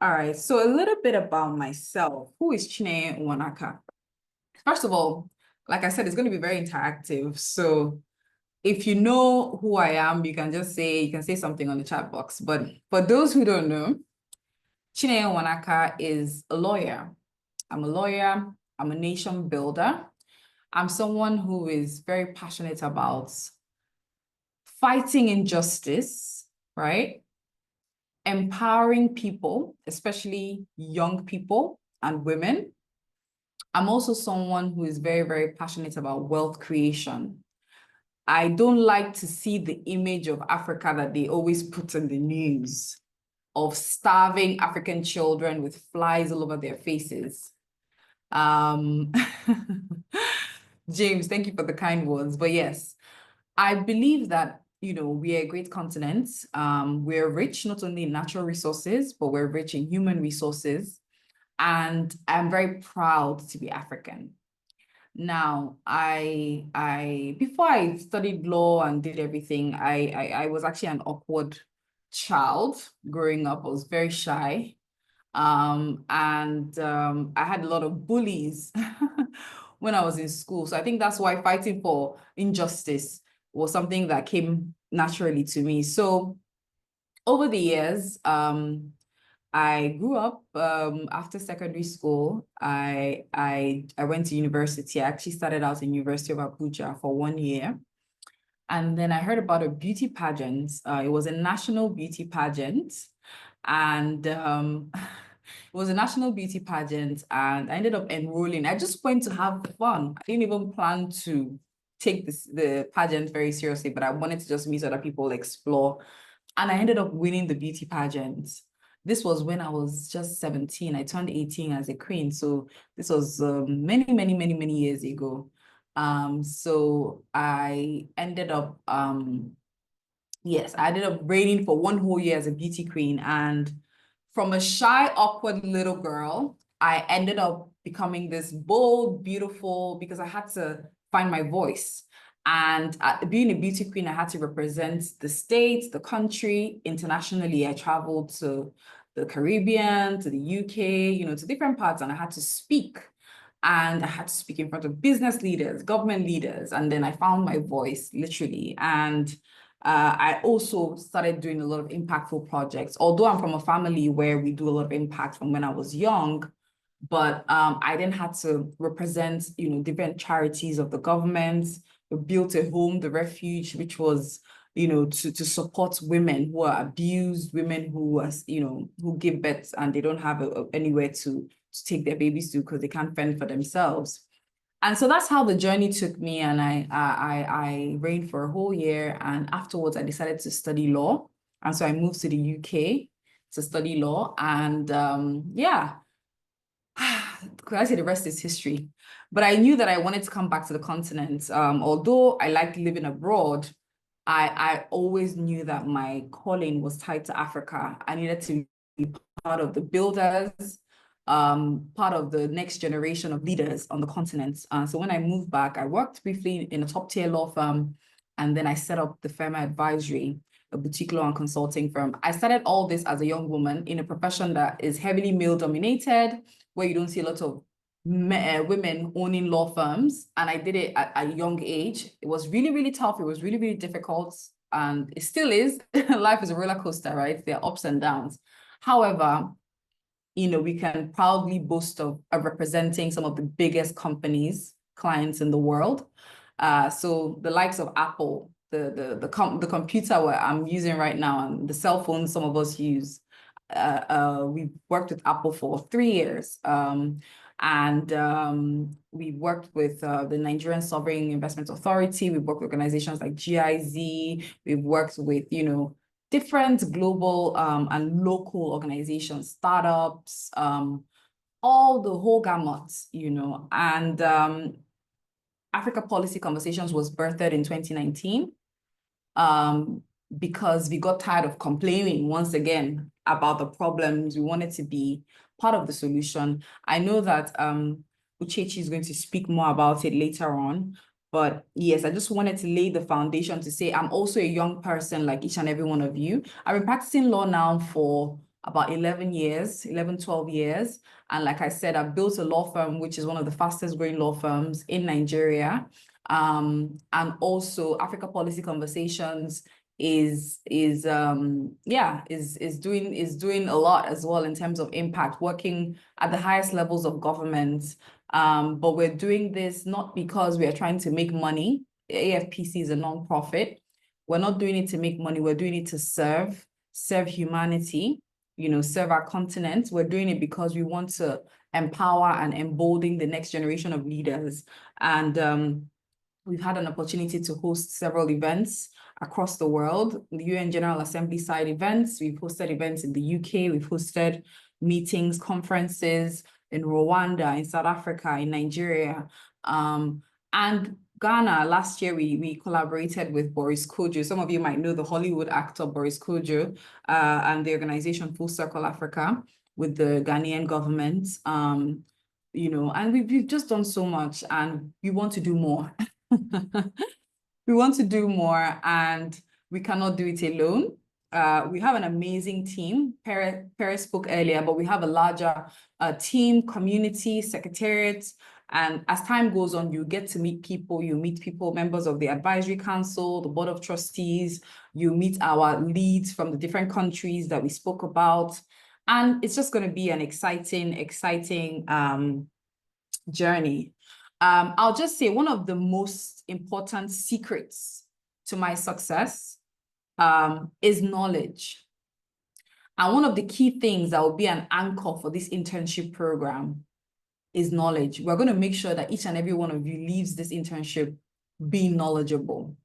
All right, so a little bit about myself. Who is Chineye Wanaka? First of all, like I said, it's going to be very interactive. So if you know who I am, you can say something on the chat box. But for those who don't know, Chineye Wanaka is a lawyer. I'm a lawyer. I'm a nation builder. I'm someone who is very passionate about fighting injustice, right? Empowering people, especially young people and women. I'm also someone who is very, very passionate about wealth creation. I don't like to see the image of Africa that they always put in the news of starving African children with flies all over their faces. Um, James, thank you for the kind words. But yes, I believe that, we're a great continent. We're rich not only in natural resources, but we're rich in human resources. And I'm very proud to be African. Now, I before I studied law and did everything, I was actually an awkward child growing up. I was very shy. And I had a lot of bullies when I was in school. So I think that's why fighting for injustice was something that came naturally to me. So over the years, I grew up after secondary school. I went to university. I actually started out in University of Abuja for 1 year. And then I heard about a beauty pageant. It was a national beauty pageant. And it was a national beauty pageant. And I ended up enrolling. I just went to have fun. I didn't even plan to take the pageant very seriously, but I wanted to just meet other people, explore. And I ended up winning the beauty pageant. This was when I was just 17. I turned 18 as a queen. So this was many, many, many, many years ago. So I ended up, yes, I ended up reigning for 1 whole year as a beauty queen. And from a shy, awkward little girl, I ended up becoming this bold, beautiful, because I had to find my voice. And being a beauty queen, I had to represent the state, the country. Internationally, I traveled to the Caribbean, to the UK, to different parts, and I had to speak. And I had to speak in front of business leaders, government leaders, and then I found my voice, literally. And I also started doing a lot of impactful projects. Although I'm from a family where we do a lot of impact from when I was young, but I then had to represent, different charities of the government. We built a home, the refuge, which was, to support women who are abused, women who are, who give birth and they don't have anywhere to take their babies to because they can't fend for themselves. And so that's how the journey took me. And I reigned for a whole year. And afterwards, I decided to study law. And so I moved to the UK to study law. And yeah, could I say the rest is history? But I knew that I wanted to come back to the continent. Although I liked living abroad, I always knew that my calling was tied to Africa. I needed to be part of the builders, part of the next generation of leaders on the continent. So when I moved back, I worked briefly in a top tier law firm, and then I set up the Firma Advisory, a boutique law and consulting firm. I started all this as a young woman in a profession that is heavily male dominated, where you don't see a lot of women owning law firms. And I did it at a young age. It was really, really tough. It was really, really difficult. And it still is. Life is a roller coaster, right? There are ups and downs. However, we can proudly boast of representing some of the biggest companies, clients in the world. So the likes of Apple, the computer where I'm using right now, and the cell phone some of us use. We worked with Apple for 3 years. And we worked with the Nigerian Sovereign Investment Authority. We've worked with organizations like GIZ. We've worked with, different global and local organizations, startups, all the whole gamut, and Africa Policy Conversations was birthed in 2019 because we got tired of complaining once again about the problems. We wanted to be part of the solution. I know that Uchechi is going to speak more about it later on, but yes, I just wanted to lay the foundation to say I'm also a young person like each and every one of you. I've been practicing law now for about 11 years, 11, 12 years. And like I said, I've built a law firm, which is one of the fastest growing law firms in Nigeria. And also Africa Policy Conversations is doing a lot as well in terms of impact, working at the highest levels of government. But we're doing this not because we are trying to make money. AfPC is a nonprofit. We're not doing it to make money. We're doing it to serve humanity, serve our continent. We're doing it because we want to empower and embolden the next generation of leaders. And we've had an opportunity to host several events across the world, the UN General Assembly side events. We've hosted events in the UK. We've hosted meetings, conferences in Rwanda, in South Africa, in Nigeria. And Ghana, last year, we collaborated with Boris Kodjoe. Some of you might know the Hollywood actor Boris Kodjoe and the organization Full Circle Africa with the Ghanaian government. And we've just done so much, and we want to do more. We want to do more, and we cannot do it alone. We have an amazing team. Perez spoke earlier, but we have a larger team, community, secretariat. And as time goes on, you get to meet people. You meet people, members of the advisory council, the board of trustees. You meet our leads from the different countries that we spoke about. And it's just going to be an exciting journey. I'll just say one of the most important secrets to my success is knowledge. And one of the key things that will be an anchor for this internship program is knowledge. We're going to make sure that each and every one of you leaves this internship being knowledgeable.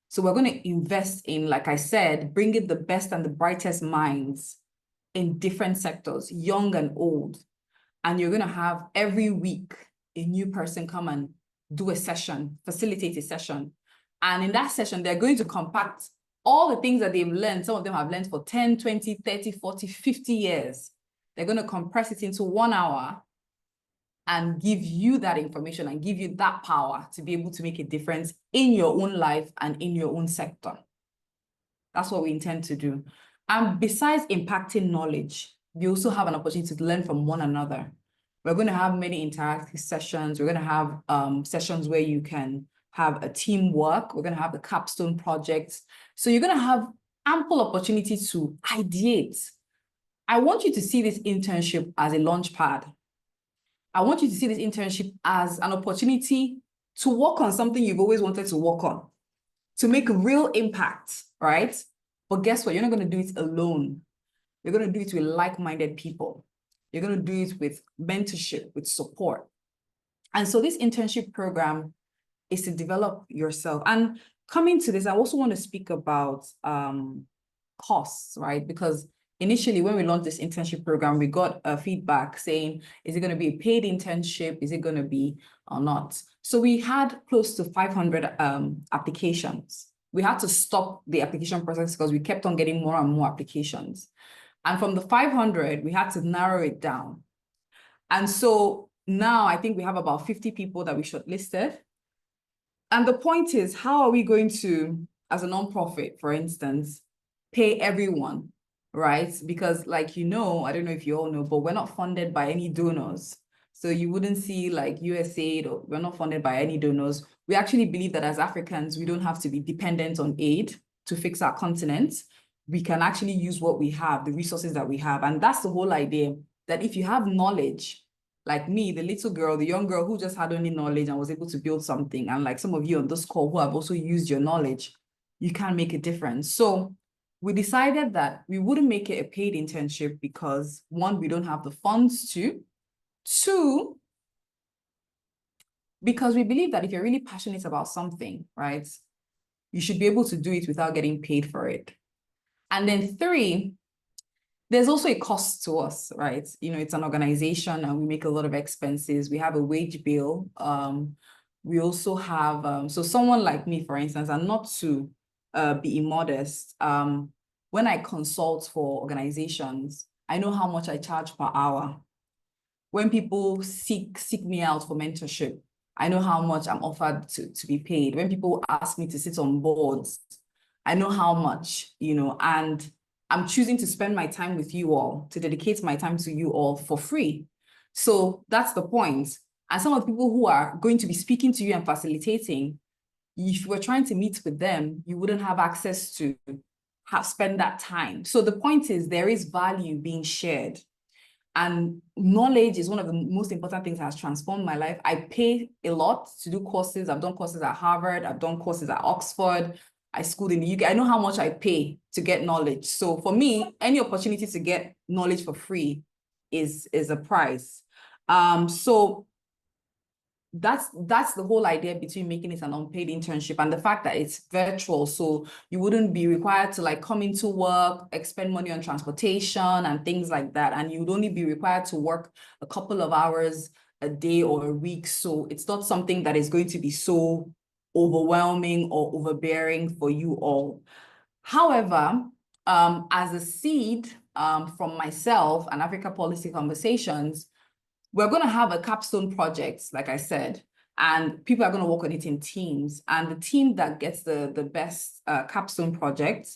So we're going to invest in, like I said, bringing the best and the brightest minds in different sectors, young and old. And you're going to have every week a new person come and do a session, facilitate a session. And in that session, they're going to compact all the things that they've learned. Some of them have learned for 10, 20, 30, 40, 50 years. They're going to compress it into 1 hour and give you that information and give you that power to be able to make a difference in your own life and in your own sector. That's what we intend to do. And besides impacting knowledge, we also have an opportunity to learn from one another. We're going to have many interactive sessions. We're going to have sessions where you can have a teamwork. We're going to have the capstone projects. So you're going to have ample opportunity to ideate. I want you to see this internship as a launch pad. I want you to see this internship as an opportunity to work on something you've always wanted to work on, to make real impact, right? But guess what? You're not going to do it alone. You're going to do it with like-minded people. You're going to do it with mentorship, with support. And so this internship program is to develop yourself. And coming to this, I also want to speak about costs, right? Because initially, when we launched this internship program, we got feedback saying, is it going to be a paid internship? Is it going to be or not? So we had close to 500 applications. We had to stop the application process because we kept on getting more and more applications. And from the 500, we had to narrow it down. And so now I think we have about 50 people that we shortlisted. And the point is, how are we going to, as a nonprofit, for instance, pay everyone, right? Because like, I don't know if you all know, but we're not funded by any donors. So you wouldn't see like USAID, or we're not funded by any donors. We actually believe that as Africans, we don't have to be dependent on aid to fix our continent. We can actually use what we have, the resources that we have. And that's the whole idea, that if you have knowledge, like me, the little girl, the young girl who just had only knowledge and was able to build something, and like some of you on this call who have also used your knowledge, you can make a difference. So we decided that we wouldn't make it a paid internship because, one, we don't have the funds to. Two, because we believe that if you're really passionate about something, right, you should be able to do it without getting paid for it. And then three, there's also a cost to us, right? It's an organization and we make a lot of expenses. We have a wage bill. We also have, so someone like me, for instance, and not to be immodest, when I consult for organizations, I know how much I charge per hour. When people seek me out for mentorship, I know how much I'm offered to be paid. When people ask me to sit on boards, I know how much, and I'm choosing to spend my time with you all, to dedicate my time to you all for free. So that's the point. And some of the people who are going to be speaking to you and facilitating, if you were trying to meet with them, you wouldn't have access to spend that time. So the point is there is value being shared. And knowledge is one of the most important things that has transformed my life. I pay a lot to do courses. I've done courses at Harvard. I've done courses at Oxford. I schooled in the UK. I know how much I pay to get knowledge. So for me, any opportunity to get knowledge for free is a prize. So that's the whole idea between making it an unpaid internship and the fact that it's virtual. So you wouldn't be required to like come into work, expend money on transportation and things like that. And you would only be required to work a couple of hours a day or a week. So it's not something that is going to be so overwhelming or overbearing for you all. However, as a seed from myself and Africa Policy Conversations, we're going to have a capstone project, like I said, and people are going to work on it in teams. And the team that gets the best capstone project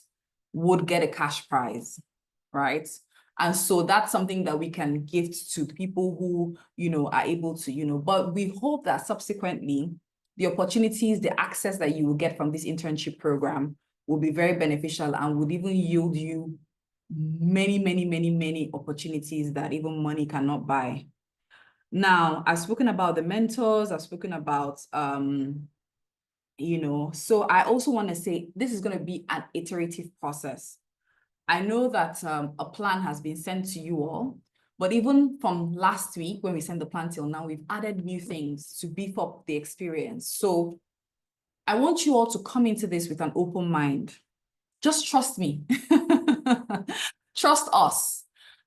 would get a cash prize, right? And so that's something that we can gift to people who, are able to, but we hope that subsequently the opportunities, the access that you will get from this internship program will be very beneficial and would even yield you many, many, many, many opportunities that even money cannot buy. Now, I've spoken about the mentors, I've spoken about, so I also want to say this is going to be an iterative process. I know that a plan has been sent to you all, but even from last week when we sent the plan till now, we've added new things to beef up the experience. So I want you all to come into this with an open mind. Just trust me. Trust us.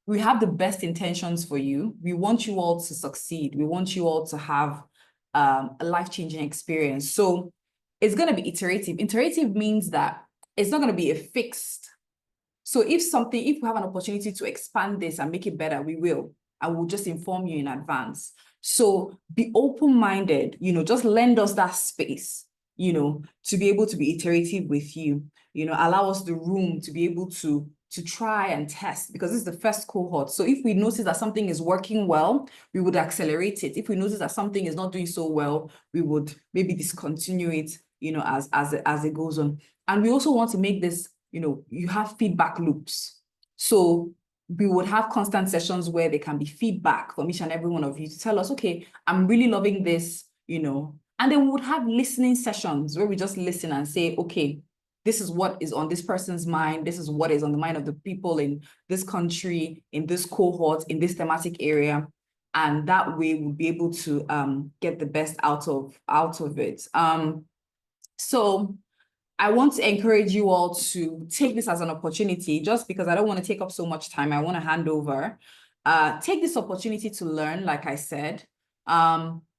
We have the best intentions for you. We want you all to succeed. We want you all to have a life-changing experience. So it's going to be iterative. Iterative means that it's not going to be a fixed. So if we have an opportunity to expand this and make it better, we will. I will just inform you in advance. So be open-minded, just lend us that space, to be able to be iterative with you, allow us the room to be able to try and test, because this is the first cohort. So if we notice that something is working well, we would accelerate it. If we notice that something is not doing so well, we would maybe discontinue it, as it goes on. And we also want to make this, you have feedback loops. So we would have constant sessions where there can be feedback from each and every one of you to tell us, okay, I'm really loving this, and then we would have listening sessions where we just listen and say, okay, this is what is on this person's mind. This is what is on the mind of the people in this country, in this cohort, in this thematic area. And that way we'll be able to get the best out of it. So I want to encourage you all to take this as an opportunity, just because I don't want to take up so much time. I want to hand over. Take this opportunity to learn, like I said.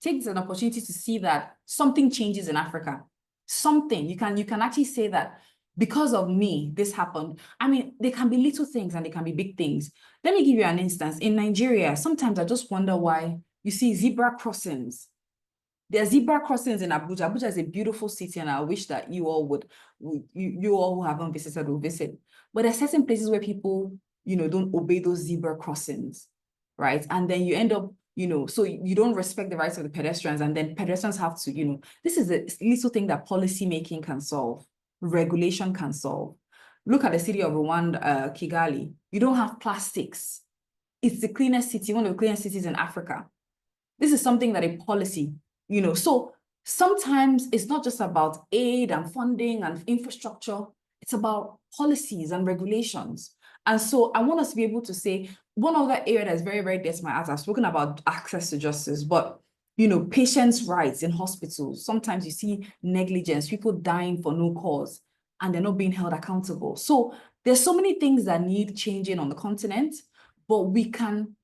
Take this as an opportunity to see that something changes in Africa. Something, you can actually say that because of me, this happened. I mean, they can be little things and they can be big things. Let me give you an instance. In Nigeria, sometimes I just wonder why you see zebra crossings. There are zebra crossings in Abuja. Abuja is a beautiful city, and I wish that you all you all who haven't visited will visit. But there are certain places where people, don't obey those zebra crossings, right? And then you end up, so you don't respect the rights of the pedestrians, and then pedestrians have to, this is a little thing that policy making can solve, regulation can solve. Look at the city of Rwanda, Kigali. You don't have plastics. It's the cleanest city, one of the cleanest cities in Africa. This is something that a policy, so sometimes it's not just about aid and funding and infrastructure, it's about policies and regulations. And so I want us to be able to say, one other area that's very, very dear to my heart, I've spoken about access to justice, but, patients' rights in hospitals. Sometimes you see negligence, people dying for no cause, and they're not being held accountable. So there's so many things that need changing on the continent, but we can,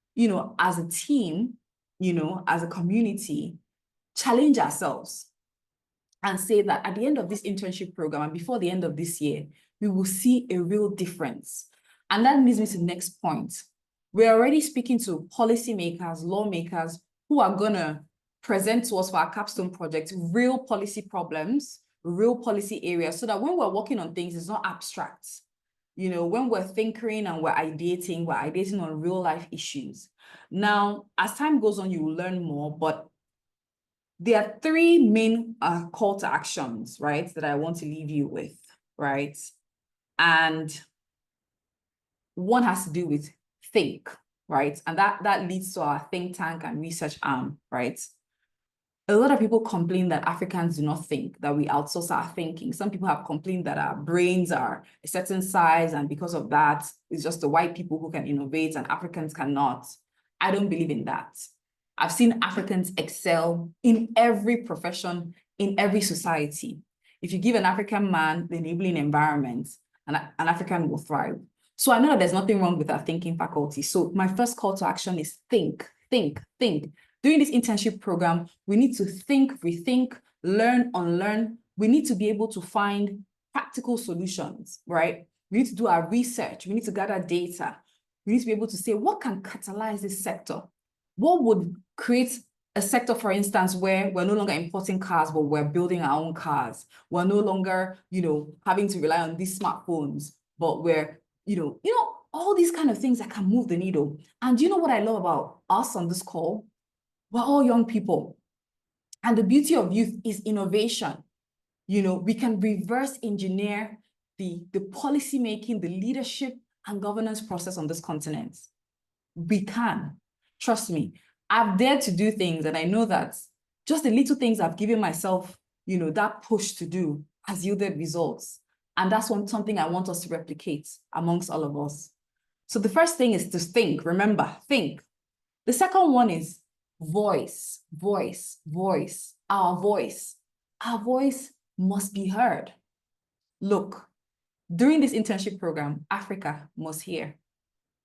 as a team, as a community, challenge ourselves and say that at the end of this internship program and before the end of this year, we will see a real difference. And that leads me to the next point. We're already speaking to policymakers, lawmakers who are going to present to us for our capstone project real policy problems, real policy areas, so that when we're working on things, it's not abstract. when we're thinking and we're ideating on real life issues. Now, as time goes on, you will learn more, but there are three main call to actions, right, that I want to leave you with, right? And one has to do with think, right? And that leads to our think tank and research arm, right? A lot of people complain that Africans do not think, that we outsource our thinking. Some people have complained that our brains are a certain size, and because of that, it's just the white people who can innovate and Africans cannot. I don't believe in that. I've seen Africans excel in every profession, in every society. If you give an African man the enabling environment, an African will thrive. So I know that there's nothing wrong with our thinking faculty. So my first call to action is think, think, think. During this internship program, we need to think, rethink, learn, unlearn. We need to be able to find practical solutions, right? We need to do our research. We need to gather data. We need to be able to say, what can catalyze this sector? What would create a sector, for instance, where we're no longer importing cars, but we're building our own cars? We're no longer, having to rely on these smartphones, but we're, all these kind of things that can move the needle. And you know what I love about us on this call? We're all young people. And the beauty of youth is innovation. We can reverse engineer the policy making, the leadership and governance process on this continent. We can. Trust me. I've dared to do things, and I know that just the little things I've given myself, that push to do has yielded results. And that's something I want us to replicate amongst all of us. So the first thing is to think. Remember, think. The second one is voice, voice, voice. Our voice must be heard. Look, during this internship program, Africa must hear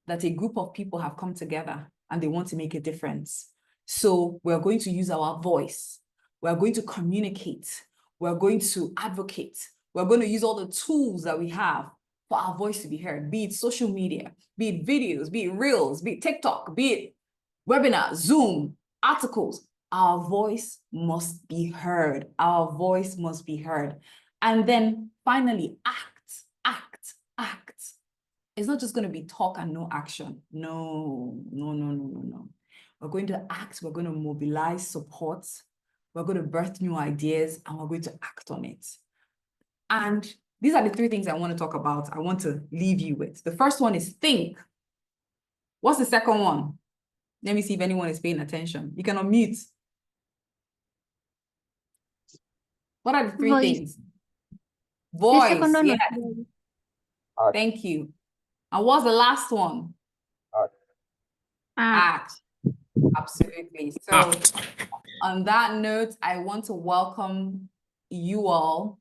that a group of people have come together and they want to make a difference. So we're going to use our voice. We're going to communicate. We're going to advocate. We're going to use all the tools that we have for our voice to be heard, be it social media, be it videos, be it reels, be it TikTok, be it webinar, Zoom, articles. Our voice must be heard. Our voice must be heard. And then finally, act, act, act. It's not just going to be talk and no action. No. We're going to act. We're going to mobilize support. We're going to birth new ideas and we're going to act on it. And these are the three things I want to talk about. I want to leave you with. The first one is think. What's the second one? Let me see if anyone is paying attention. You can unmute. What are the three things? Voice, yes. Thank you. And what's the last one? Act. Absolutely. So on that note, I want to welcome you all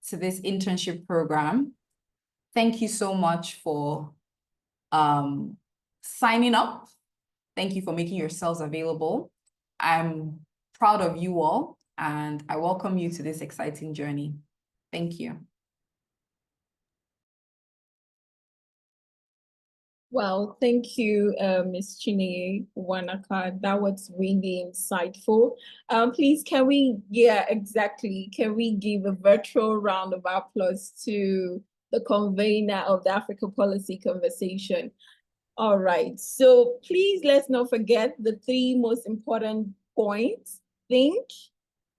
to this internship program. Thank you so much for signing up. Thank you for making yourselves available. I'm proud of you all, and I welcome you to this exciting journey. Thank you. Well, thank you, Ms. Chineye Wanaka. That was really insightful. Please, can we give a virtual round of applause to the convener of the Africa Policy Conversation? All right, so please let's not forget the three most important points: think,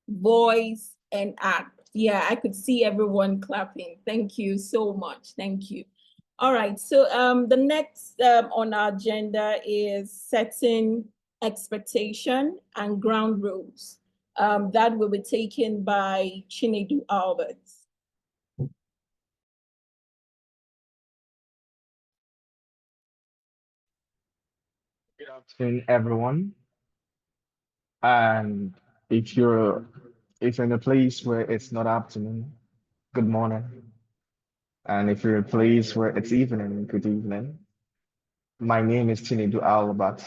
voice, and act. Yeah, I could see everyone clapping. Thank you so much. Thank you. All right, so the next on our agenda is setting expectation and ground rules. That will be taken by Chinedu Albert. Good afternoon, everyone. And if you're in a place where it's not afternoon, good morning. And if you're in a place where it's evening, good evening. My name is Chinedu Albert.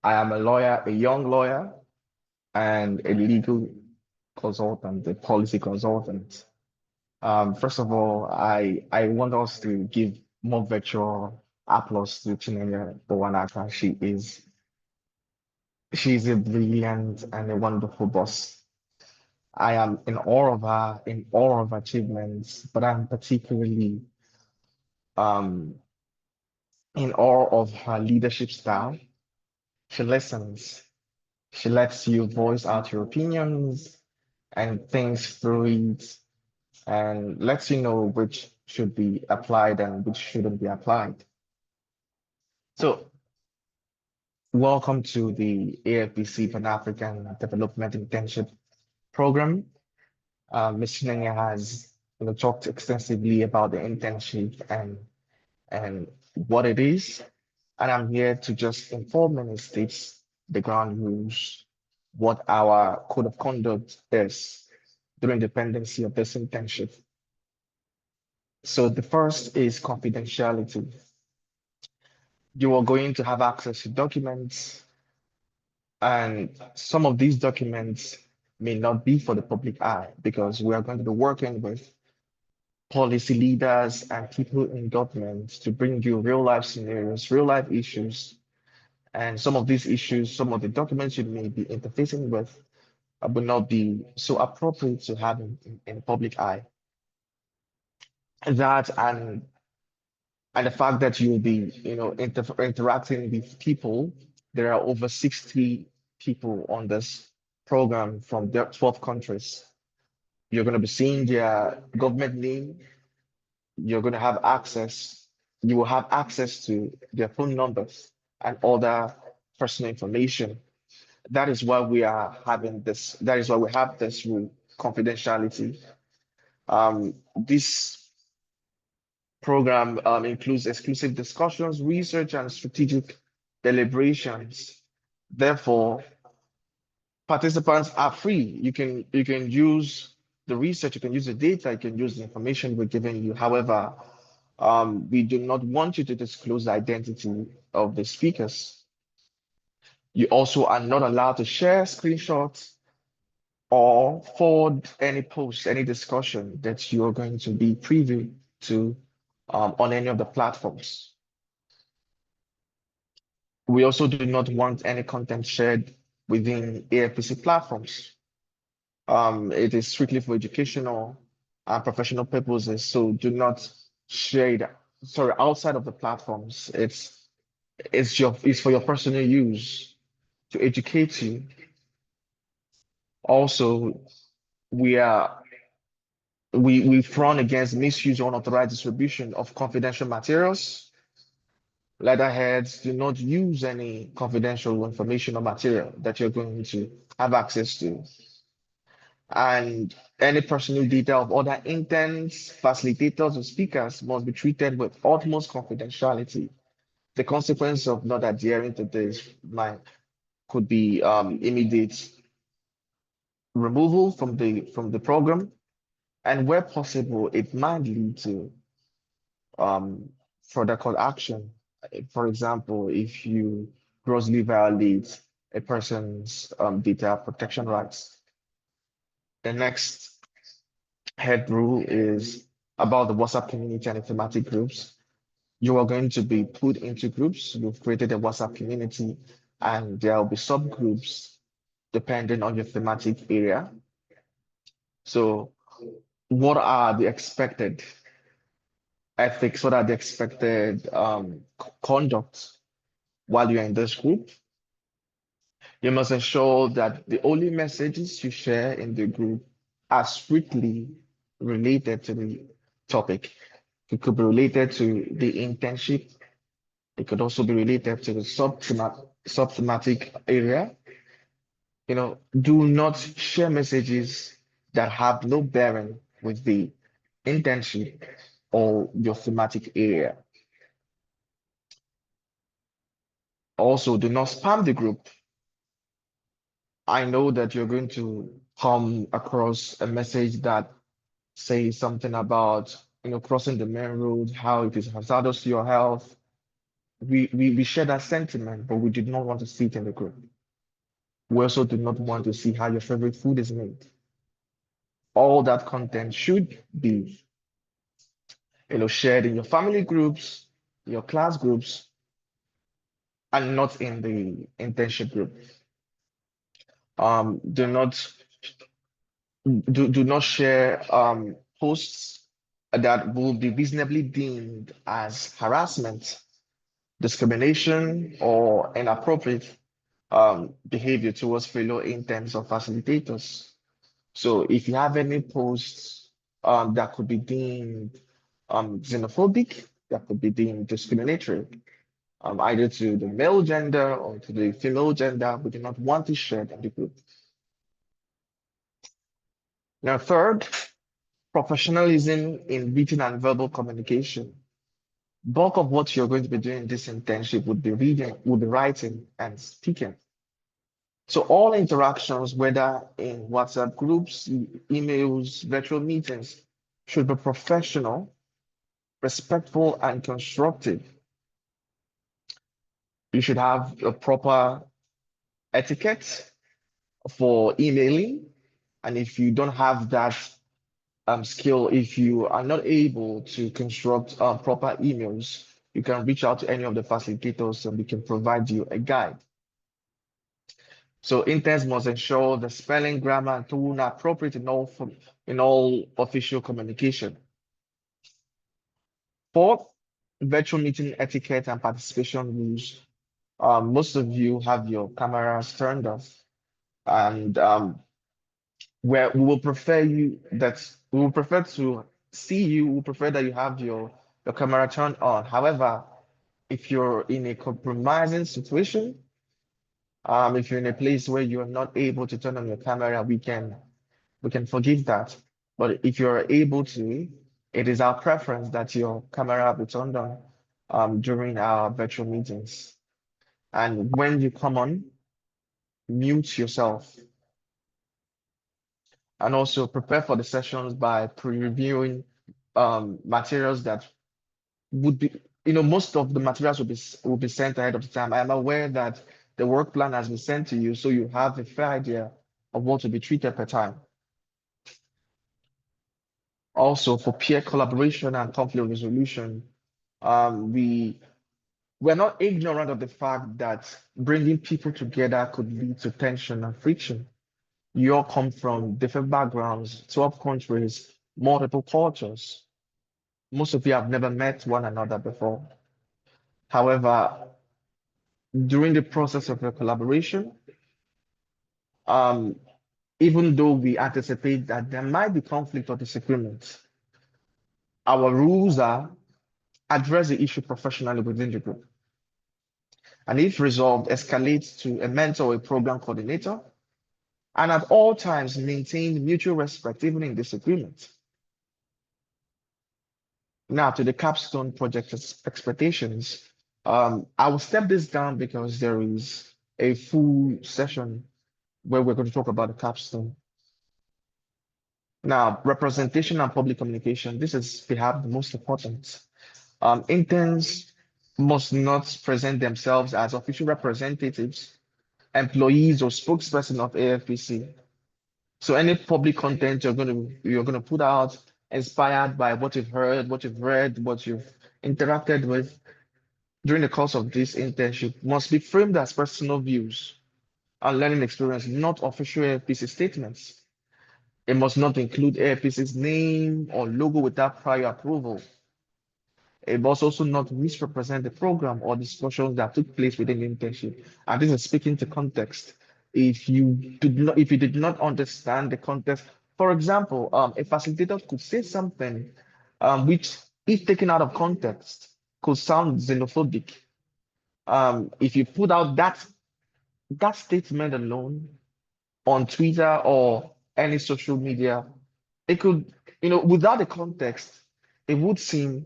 I am a lawyer, a young lawyer, and a legal consultant, a policy consultant. First of all, I want us to give more virtual applause to Chineye Wanaka. She's a brilliant and a wonderful boss. I am in awe of her, in awe of her achievements, but I'm particularly in all of her leadership style. She listens. She lets you voice out your opinions and thinks through it and lets you know which should be applied and which shouldn't be applied. So, welcome to the AfPC Pan-African Development Internship Program. Ms. Chinenye has talked extensively about the internship and what it is. And I'm here to just inform and state the ground rules, what our code of conduct is during the pendency of this internship. So the first is confidentiality. You are going to have access to documents, and some of these documents may not be for the public eye because we are going to be working with policy leaders and people in government to bring you real life scenarios, real life issues. And some of these issues, some of the documents you may be interfacing with will not be so appropriate to have in the public eye. That and the fact that you'll be, interacting with people. There are over 60 people on this program from 12 countries. You're going to be seeing their government name. You're going to have access. You will have access to their phone numbers and other personal information. That is why we are having this. That is why we have this rule, confidentiality. This program includes exclusive discussions, research, and strategic deliberations. Therefore, participants are free. You can use the research, you can use the data, you can use the information we're giving you. However, we do not want you to disclose the identity of the speakers. You also are not allowed to share screenshots or forward any post, any discussion that you're going to be privy to on any of the platforms. We also do not want any content shared within AfPC platforms. It is strictly for educational and professional purposes, so do not share it. Sorry, outside of the platforms. It's for your personal use to educate you. Also, we front against misuse or unauthorized distribution of confidential materials. Letterheads, do not use any confidential information or material that you're going to have access to. And any personal data of other interns, facilitators, or speakers must be treated with utmost confidentiality. The consequence of not adhering to this could be immediate removal from the program, and where possible, it might lead to further court action. For example, if you grossly violate a person's data protection rights. The next head rule is about the WhatsApp community and the thematic groups. You are going to be put into groups. You've created a WhatsApp community, and there will be subgroups depending on your thematic area. So, what are the expected ethics? What are the expected conduct while you're in this group? You must ensure that the only messages you share in the group are strictly related to the topic. It could be related to the internship. It could also be related to the sub-thematic area. Do not share messages that have no bearing with the internship or your thematic area. Also, do not spam the group. I know that you're going to come across a message that says something about crossing the main road, how it is hazardous to your health. We share that sentiment, but we did not want to see it in the group. We also do not want to see how your favorite food is made. All that content should be shared in your family groups, your class groups, and not in the internship group. Do not share posts that will be reasonably deemed as harassment, discrimination, or inappropriate behavior towards fellow interns or facilitators. So if you have any posts that could be deemed xenophobic, that could be deemed discriminatory, either to the male gender or to the female gender, we do not want it shared in the group. Now, third, professionalism in written and verbal communication. Bulk of what you're going to be doing in this internship would be reading, would be writing and speaking. So all interactions, whether in WhatsApp groups, emails, virtual meetings, should be professional, respectful, and constructive. You should have a proper etiquette for emailing. And if you don't have that skill, if you are not able to construct proper emails, you can reach out to any of the facilitators and we can provide you a guide. So interns must ensure the spelling, grammar, and tone are appropriate in all official communication. Fourth, virtual meeting etiquette and participation rules. Most of you have your cameras turned off, and where we will prefer to see you. We prefer that you have your camera turned on. However, if you're in a compromising situation, if you're in a place where you're not able to turn on your camera, we can forgive that. But if you're able to, it is our preference that your camera be turned on during our virtual meetings. And when you come on, mute yourself. And also prepare for the sessions by pre-reviewing materials that would be, most of the materials will be sent ahead of the time. I'm aware that the work plan has been sent to you, so you have a fair idea of what will be treated per time. Also, for peer collaboration and conflict resolution, we're not ignorant of the fact that bringing people together could lead to tension and friction. You all come from different backgrounds, 12 countries, multiple cultures. Most of you have never met one another before. However, during the process of your collaboration, even though we anticipate that there might be conflict or disagreement, our rules are address the issue professionally within the group. And if resolved, escalate to a mentor or a program coordinator, and at all times maintain mutual respect, even in disagreement. Now to the capstone project expectations. I will step this down because there is a full session where we're going to talk about the capstone. Now, representation and public communication. This is perhaps the most important. Interns must not present themselves as official representatives, employees, or spokesperson of AfPC. So any public content you're gonna put out inspired by what you've heard, what you've read, what you've interacted with during the course of this internship must be framed as personal views and learning experience, not official AfPC statements. It must not include AfPC's name or logo without prior approval. It must also not misrepresent the program or discussions that took place within the internship. And this is speaking to context. If you did not understand the context, for example, a facilitator could say something which, if taken out of context, could sound xenophobic. If you put out that statement alone on Twitter or any social media, it could, without the context, it would seem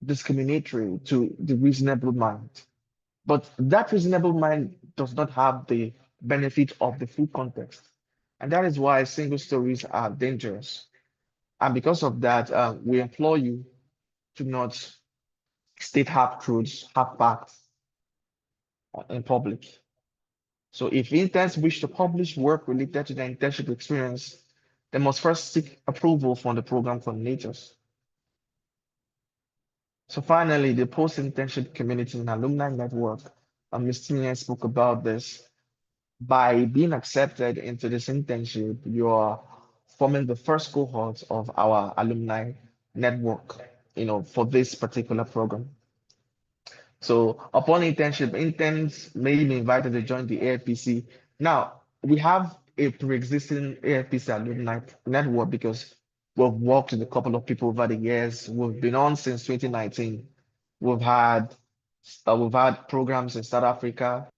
discriminatory to the reasonable mind. But that reasonable mind does not have the benefit of the full context. And that is why single stories are dangerous. And because of that, we implore you to not state half truths, half facts in public. So if interns wish to publish work related to their internship experience, they must first seek approval from the program coordinators. So finally, the post-internship community and alumni network, Ms. Tina spoke about this. By being accepted into this internship, you are forming the first cohort of our alumni network, for this particular program. So upon internship, interns may be invited to join the AfPC. Now, we have a pre-existing AfPC alumni network because we've worked with a couple of people over the years. We've been on since 2019. We've had programs in South Africa.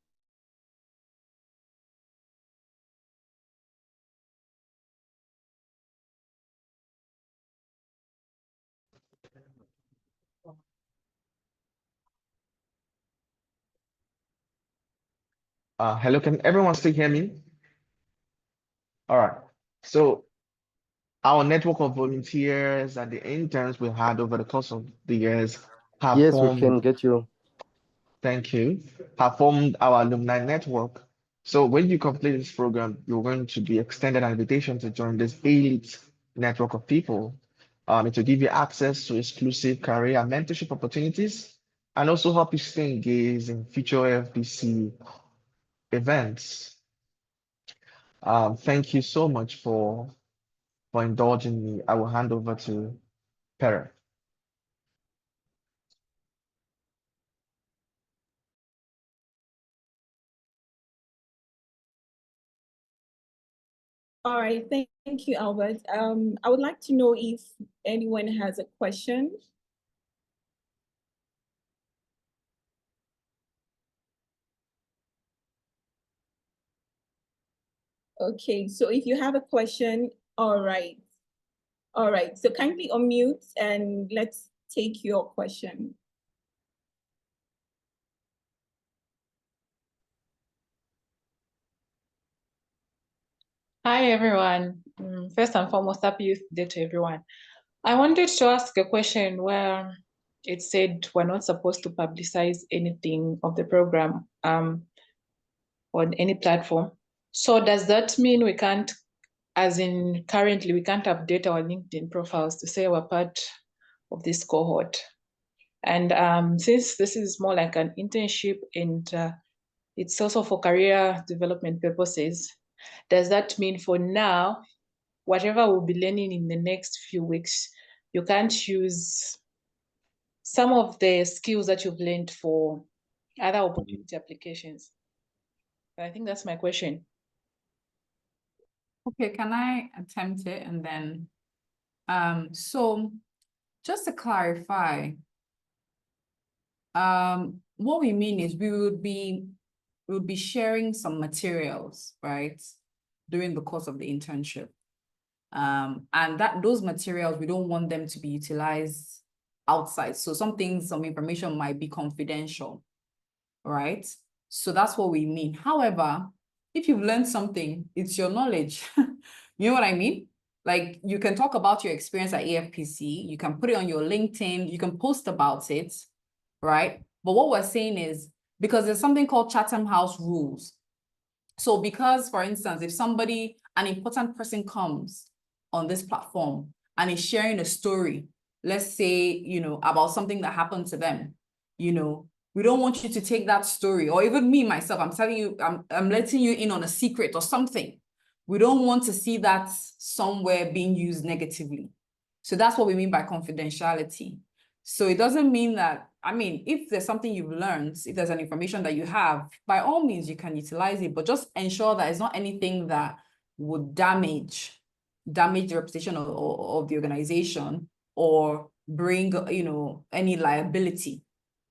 Hello, can everyone still hear me? All right. So our network of volunteers and the interns we had over the course of the years have Yes, we formed, can get you. thank you, have formed our alumni network. So when you complete this program, you're going to be extended an invitation to join this elite network of people. It will give you access to exclusive career and mentorship opportunities and also help you stay engaged in future FBC events. Thank you so much for indulging me. I will hand over to Pere. All right, thank you, Albert. I would like to know if anyone has a question. Okay, so if you have a question, all right. All right, so kindly unmute and let's take your question. Hi, everyone. First and foremost, happy Youth Day to everyone. I wanted to ask a question where it said we're not supposed to publicize anything of the program on any platform. So does that mean we can't, as in currently, we can't update our LinkedIn profiles to say we're part of this cohort? And since this is more like an internship and it's also for career development purposes, does that mean for now, whatever we'll be learning in the next few weeks, you can't use some of the skills that you've learned for other opportunity applications? I think that's my question. Okay, can I attempt it? And then, so just to clarify, what we mean is we would be sharing some materials, right, during the course of the internship. And those materials, we don't want them to be utilized outside. So some information might be confidential, right? So that's what we mean. However, if you've learned something, it's your knowledge. You know what I mean? Like, you can talk about your experience at AfPC, you can put it on your LinkedIn, you can post about it, right? But what we're saying is, because there's something called Chatham House rules. So because, for instance, if an important person comes on this platform and is sharing a story, let's say, about something that happened to them, we don't want you to take that story, or even me, myself, I'm telling you, I'm letting you in on a secret or something. We don't want to see that somewhere being used negatively. So that's what we mean by confidentiality. So it doesn't mean that, if there's something you've learned, if there's an information that you have, by all means, you can utilize it, but just ensure that it's not anything that would damage the reputation of the organization or bring, any liability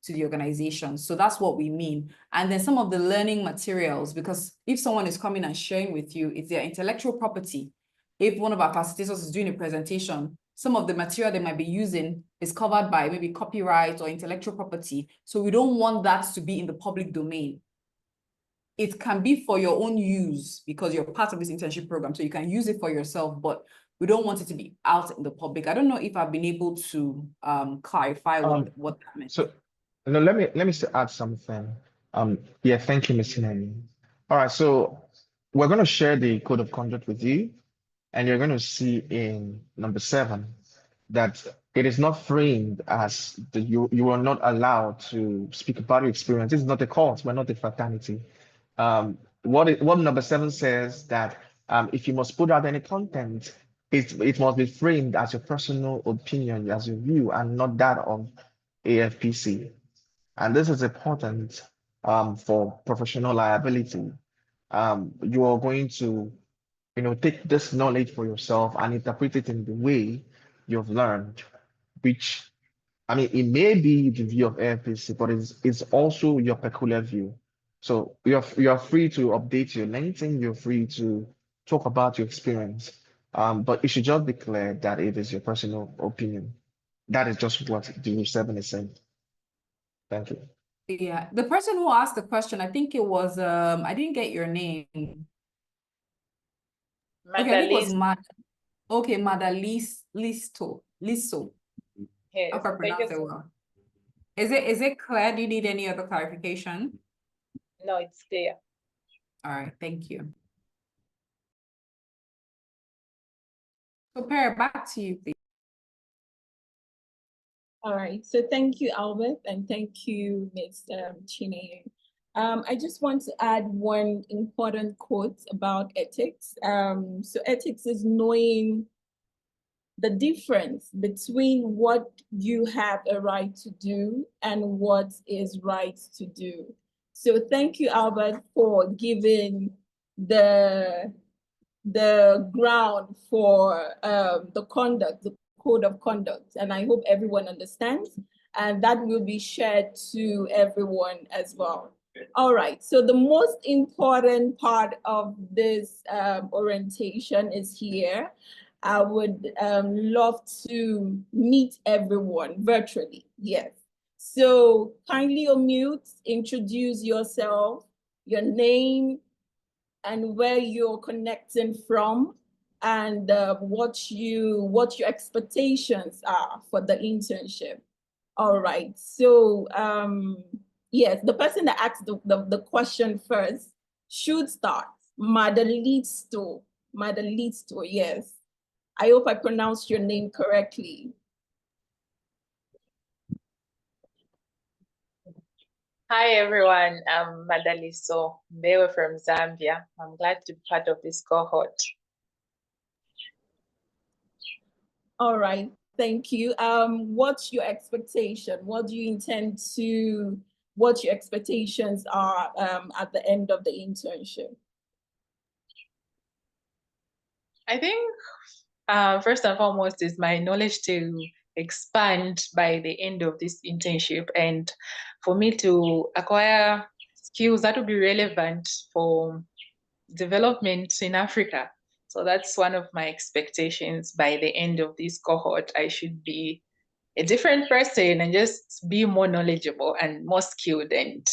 to the organization. So that's what we mean. And then some of the learning materials, because if someone is coming and sharing with you, it's their intellectual property. If one of our facilitators is doing a presentation, some of the material they might be using is covered by maybe copyright or intellectual property. So we don't want that to be in the public domain. It can be for your own use because you're part of this internship program, so you can use it for yourself, but we don't want it to be out in the public. I don't know if I've been able to clarify what that meant. So let me still add something. Yeah, thank you, Ms. Nemi. All right, so we're going to share the code of conduct with you, and you're going to see in number 7 that it is not framed as you are not allowed to speak about your experience. This is not a cult. We're not a fraternity. What number 7 says that if you must put out any content it must be framed as your personal opinion, as your view, and not that of AFPC. And this is important for professional liability. You are going to, take this knowledge for yourself and interpret it in the way you've learned, which, I mean, it may be the view of AFPC, but it's also your peculiar view. So you're free to update your LinkedIn, you're free to talk about your experience. But it should just be clear that it is your personal opinion. That is just what the Rule 7 is saying. Thank you. Yeah, the person who asked the question, I think it was I didn't get your name. Okay, I think it was Listo. Yes, Hope I pronounced it well. Is it clear? Do you need any other clarification? No, it's clear. All right, thank you. So Perry, back to you, please. All right, so thank you, Albert, and thank you, Ms. Chineye. I just want to add one important quote about ethics. So ethics is knowing the difference between what you have a right to do and what is right to do. So thank you, Albert, for giving the ground for the conduct, the code of conduct. And I hope everyone understands, and that will be shared to everyone as well. All right, so the most important part of this orientation is here. I would love to meet everyone virtually, yes. So kindly unmute, introduce yourself, your name, and where you're connecting from, and what your expectations are for the internship. All right, so yes, the person that asked the question first should start. Madalisto, yes. I hope I pronounced your name correctly. Hi everyone, I'm Madaliso Mbewe from Zambia. I'm glad to be part of this cohort. All right, thank you. What's your expectation? What do you intend to, what your expectations are at the end of the internship? I think first and foremost is my knowledge to expand by the end of this internship, and for me to acquire skills that will be relevant for development in Africa. So that's one of my expectations. By the end of this cohort, I should be a different person and just be more knowledgeable and more skilled, and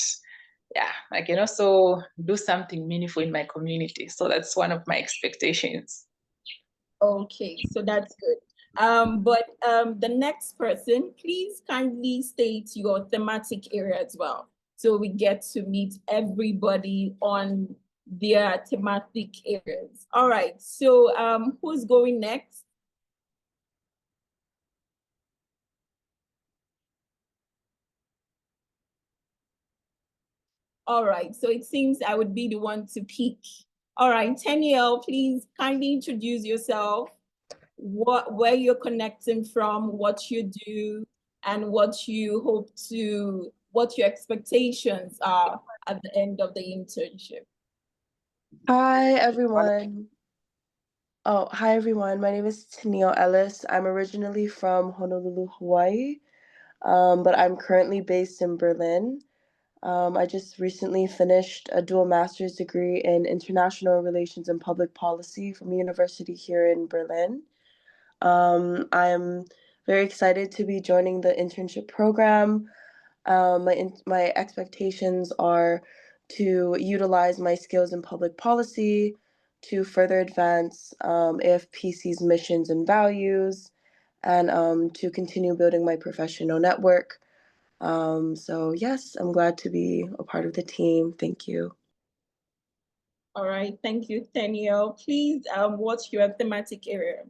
yeah, I can also do something meaningful in my community. So that's one of my expectations. Okay, so that's good. But the next person, please kindly state your thematic area as well, so we get to meet everybody on their thematic areas. All right, so who's going next? All right, so it seems I would be the one to pick. All right, Teniel, please kindly introduce yourself, where you're connecting from, what you do, and what you hope to, what your expectations are at the end of the internship. Hi, everyone. Oh, hi, everyone. My name is Tennille Ellis. I'm originally from Honolulu, Hawaii, but I'm currently based in Berlin. I just recently finished a dual master's degree in international relations and public policy from a university here in Berlin. I am very excited to be joining the internship program. My expectations are to utilize my skills in public policy to further advance AFPC's missions and values, and to continue building my professional network. So yes, I'm glad to be a part of the team. Thank you. All right, thank you, Teniel. Please, what's your thematic area?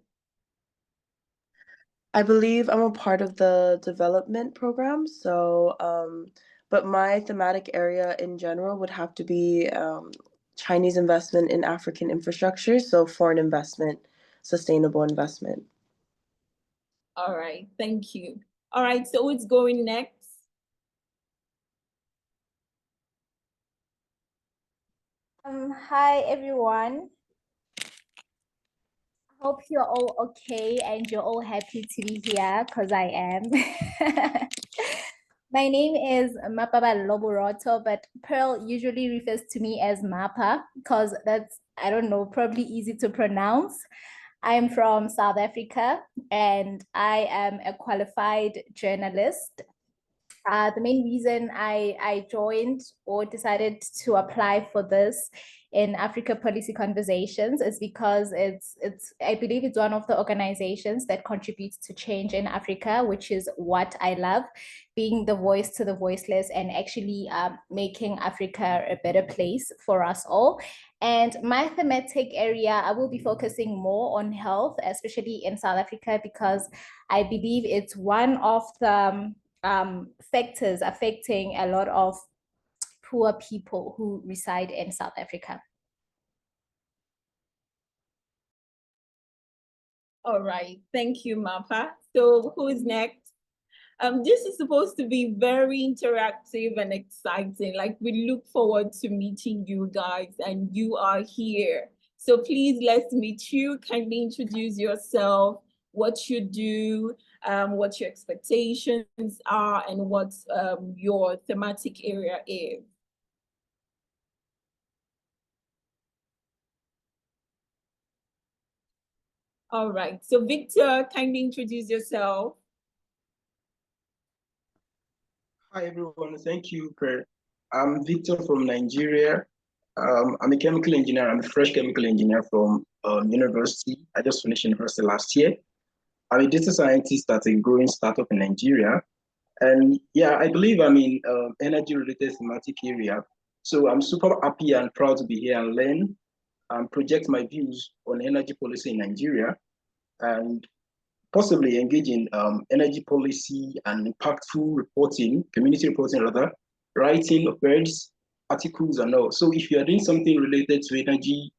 I believe I'm a part of the development program, so but my thematic area in general would have to be Chinese investment in African infrastructure, so foreign investment. sustainable investment. All right, thank you. All right, so who's going next? Hi everyone. Hope you're all okay and you're all happy to be here because I am. My name is Mapaba Loboroto, but Pearl usually refers to me as Mapa because that's, I don't know, probably easy to pronounce. I'm from South Africa and I am a qualified journalist. The main reason I joined or decided to apply for this in Africa Policy Conversations is because it's I believe it's one of the organizations that contributes to change in Africa, which is what I love, being the voice to the voiceless and actually making Africa a better place for us all. And my thematic area, I will be focusing more on health, especially in South Africa, because I believe it's one of the factors affecting a lot of poor people who reside in South Africa. All right, thank you, Mapa. So who is next? This is supposed to be very interactive and exciting. Like, we look forward to meeting you guys, and you are here. So please, let's meet you. Kindly introduce yourself, what you do, what your expectations are, and what your thematic area is. All right, so Victor, kindly introduce yourself. Hi everyone, thank you, Per. I'm Victor from Nigeria. I'm a chemical engineer. I'm a fresh chemical engineer from university. I just finished university last year. I'm a data scientist at a growing startup in Nigeria. And yeah, I believe I'm in energy-related thematic area. So I'm super happy and proud to be here and learn and project my views on energy policy in Nigeria, and possibly engage in energy policy and impactful reporting, community reporting rather, writing op-eds, articles and all. So if you are doing something related to energy,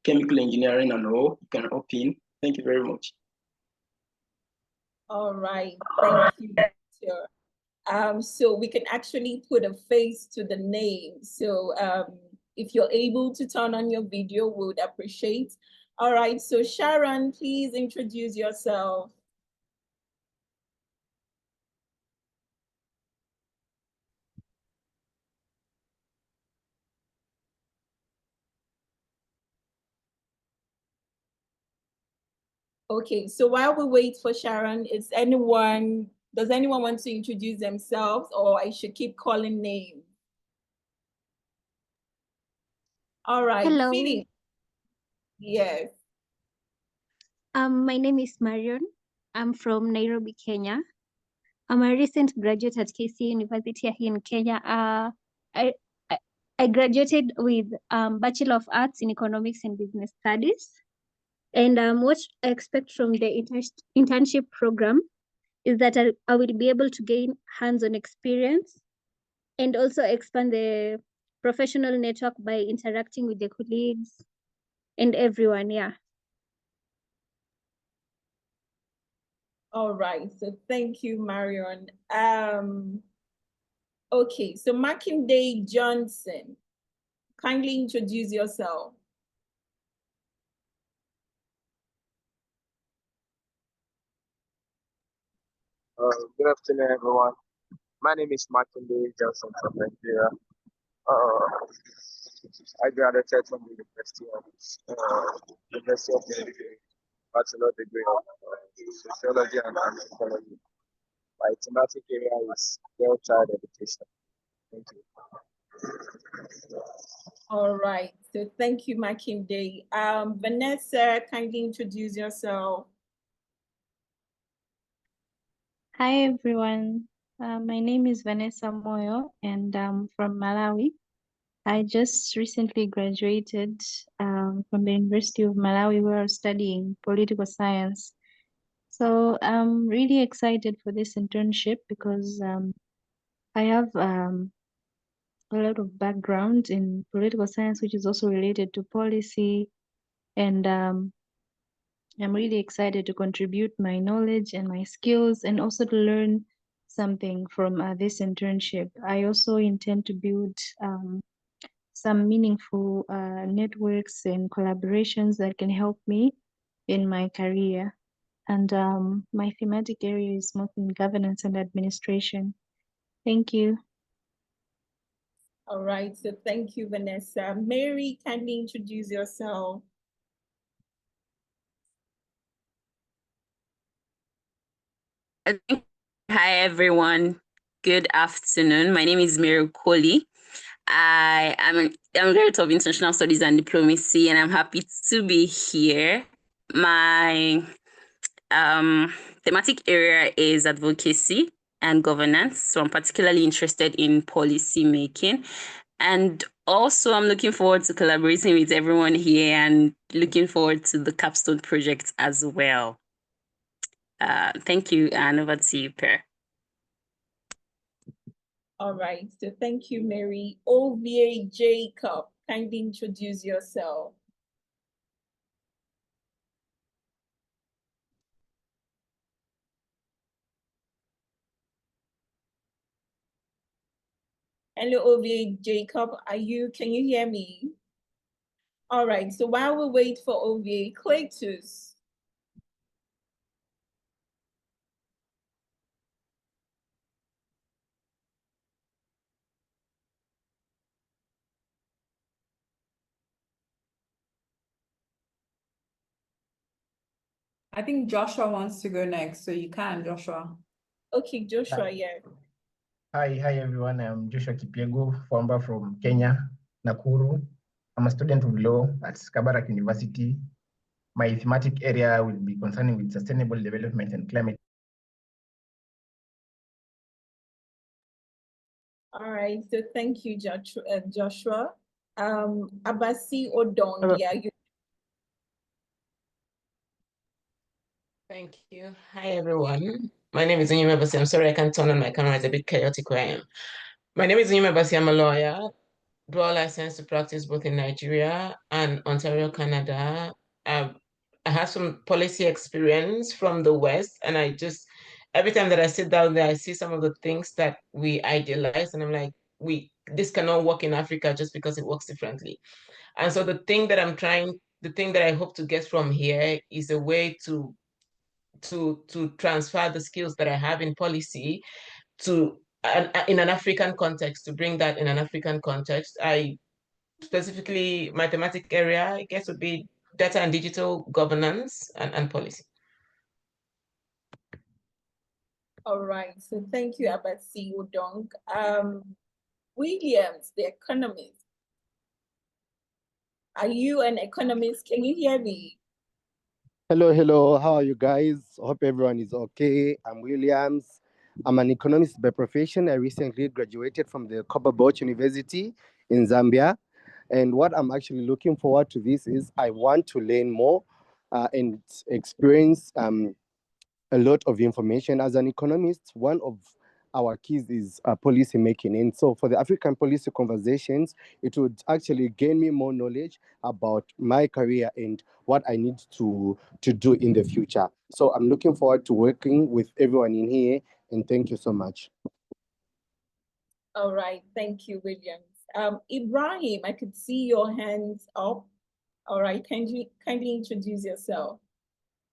chemical engineering and all, you can hop in. Thank you very much. All right, thank you, Victor. So we can actually put a face to the name. So if you're able to turn on your video, we would appreciate. All right, so Sharon, please introduce yourself. Okay, so while we wait for Sharon, does anyone want to introduce themselves, or I should keep calling names? All right, Hello. Feeling. Yes. My name is Marion. I'm from Nairobi, Kenya. I'm a recent graduate at KC University here in Kenya. I graduated with Bachelor of Arts in Economics and Business Studies. And what I expect from the internship program is that I will be able to gain hands-on experience and also expand the professional network by interacting with the colleagues and everyone, yeah. All right, so thank you, Marion. Okay, so Makinde Johnson, kindly introduce yourself. Good afternoon, everyone. My name is Martinde Johnson from Nigeria. I graduated from the University of Nigeria, bachelor degree of sociology and anthropology. My thematic area is girl child education. Thank you. All right, so thank you, Makinde. Vanessa, kindly introduce yourself. Hi everyone, my name is Vanessa Moyo and I'm from Malawi. I just recently graduated from the University of Malawi where I was studying political science. So I'm really excited for this internship because I have a lot of background in political science, which is also related to policy. And I'm really excited to contribute my knowledge and my skills and also to learn something from this internship. I also intend to build some meaningful networks and collaborations that can help me in my career. And my thematic area is mostly in governance and administration. Thank you. All right, so thank you, Vanessa. Mary, kindly introduce yourself. Hi, everyone. Good afternoon. My name is Mary Coley. I'm a graduate of International Studies and Diplomacy, and I'm happy to be here. My thematic area is advocacy and governance, so I'm particularly interested in policy making. And also, I'm looking forward to collaborating with everyone here and looking forward to the capstone project as well. Thank you, and over to you, Per. All right, so thank you, Mary. OVA Jacob, kindly introduce yourself. Hello, OVA Jacob, can you hear me? All right, so while we wait for OVA, Cletus. I think Joshua wants to go next, so you can, Joshua. Okay, Joshua, yeah. Hi everyone. I'm Joshua Kipiego, former from Kenya, Nakuru. I'm a student of law at Kabarak University. My thematic area will be concerning with sustainable development and climate. All right, so thank you, Joshua. Abasi Odong, yeah, you. Thank you. Hi, everyone. My name is Unyuma Basi. I'm sorry I can't turn on my camera. It's a bit chaotic where I am. My name is Unyuma Basi. I'm a lawyer, dual license to practice both in Nigeria and Ontario, Canada. I have some policy experience from the West, and every time that I sit down there, I see some of the things that we idealize, and I'm like, this cannot work in Africa just because it works differently. And so the thing that I hope to get from here is a way to transfer the skills that I have in policy to in an African context, to bring that in an African context. Specifically, my thematic area, I guess, would be data and digital governance and policy. All right, so thank you, Abasi Odong. Williams, the economist. Are you an economist? Can you hear me? Hello. How are you guys? Hope everyone is okay. I'm Williams. I'm an economist by profession. I recently graduated from the Copperbelt University in Zambia. And what I'm actually looking forward to this is I want to learn more and experience a lot of information. As an economist, one of our keys is policy making. And so for the African policy conversations, it would actually gain me more knowledge about my career and what I need to do in the future. So I'm looking forward to working with everyone in here, and thank you so much. All right, thank you, Williams. Ibrahim, I could see your hands up. All right, kindly introduce yourself.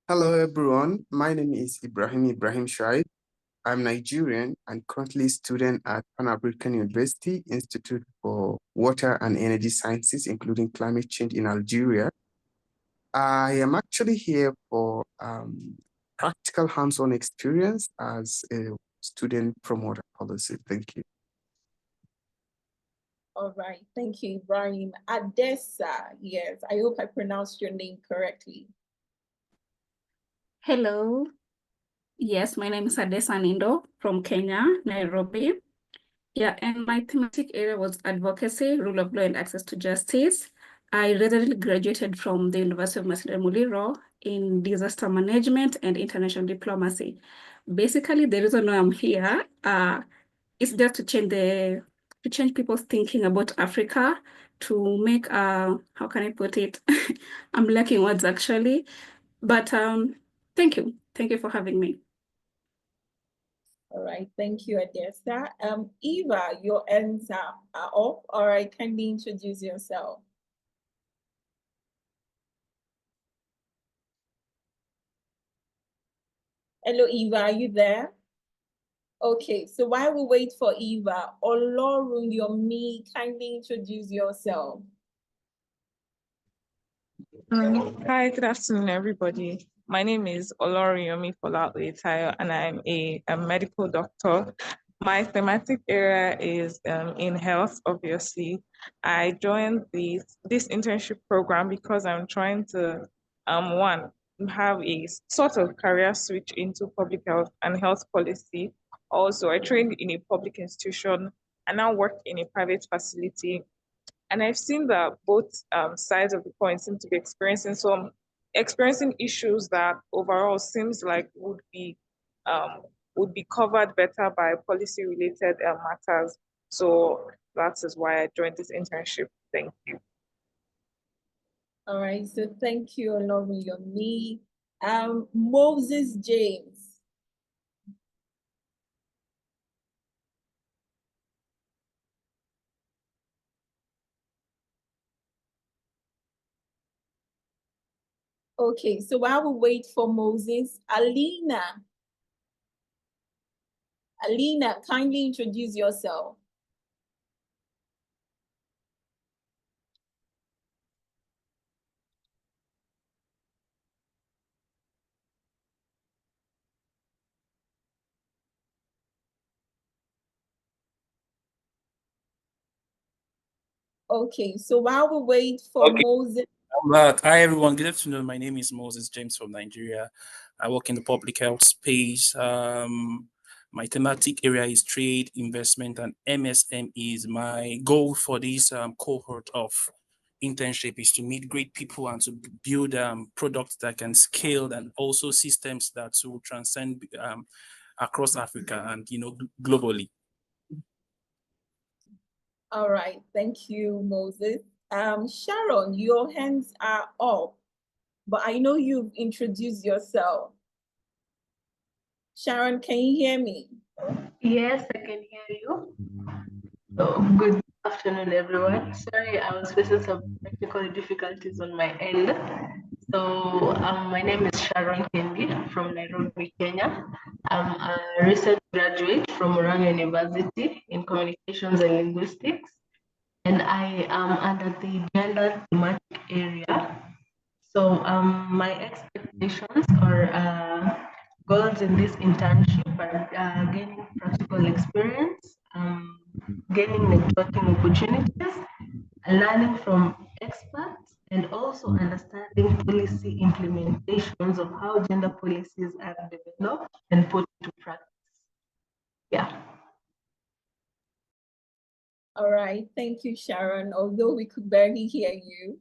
Hello, everyone. My name is Ibrahim Shaib. I'm Nigerian and currently a student at Pan African University Institute for Water and Energy Sciences, including climate change in Algeria. I am actually here for practical hands-on experience as a student from water policy. Thank you. All right, thank you, Ibrahim. Adessa, yes, I hope I pronounced your name correctly. Hello. Yes, my name is Adessa Nindo from Kenya, Nairobi. Yeah, and my thematic area was advocacy, rule of law, and access to justice. I recently graduated from the University of Masinde Muliro in disaster management and international diplomacy. Basically, the reason why I'm here is just to change people's thinking about Africa, to make how can I put it? I'm lacking words actually. But thank you. Thank you for having me. All right, thank you, Adessa. Eva, your ends are up. All right, kindly introduce yourself. Hello, Eva, are you there? Okay, so while we wait for Eva, Olorun Yomi, kindly introduce yourself. Hi, good afternoon, everybody. My name is Oloriyomi Folaoyetayo, and I'm a medical doctor. My thematic area is in health, obviously. I joined this internship program because I'm trying to, one, have a sort of career switch into public health and health policy. Also, I trained in a public institution and now work in a private facility, and I've seen that both sides of the coin seem to be experiencing issues that overall seems like would be covered better by policy related matters. So that is why I joined this internship. Thank you. All right, so thank you, Olorun Yomi. Moses James. Okay, so while we wait for Moses, Alina, kindly introduce yourself. Okay, so while we wait for Moses. I'm back. Hi, everyone. Good afternoon. My name is Moses James from Nigeria. I work in the public health space. My thematic area is trade, investment, and MSMEs. My goal for this cohort of internship is to meet great people and to build products that can scale, and also systems that will transcend across Africa and globally. All right, thank you, Moses. Sharon, your hands are up, but I know you've introduced yourself. Sharon, can you hear me? Yes, I can hear you. So, good afternoon, everyone. Sorry, I was facing some technical difficulties on my end. So, my name is Sharon Kendi from Nairobi, Kenya. I'm a recent graduate from Orang University in Communications and Linguistics, and I am under the gender thematic area. So, my expectations or goals in this internship are gaining practical experience, gaining networking opportunities, learning from experts, and also understanding policy implementations of how gender policies are developed and put into practice. Yeah. All right, thank you, Sharon, although we could barely hear you.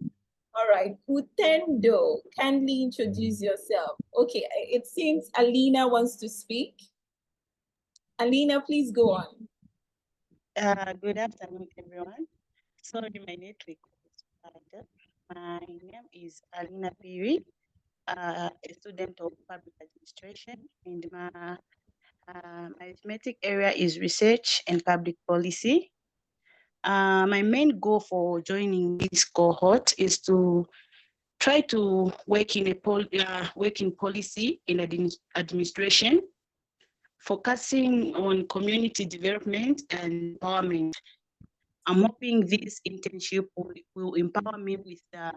All right, Utendo, kindly introduce yourself. Okay, it seems Alina wants to speak. Alina, please go on. Good afternoon, everyone. Sorry, my network is bad. My name is Alina Piri, a student of public administration, and my arithmetic area is research and public policy. My main goal for joining this cohort is to try to work in policy in administration, focusing on community development and empowerment. I'm hoping this internship will empower me with the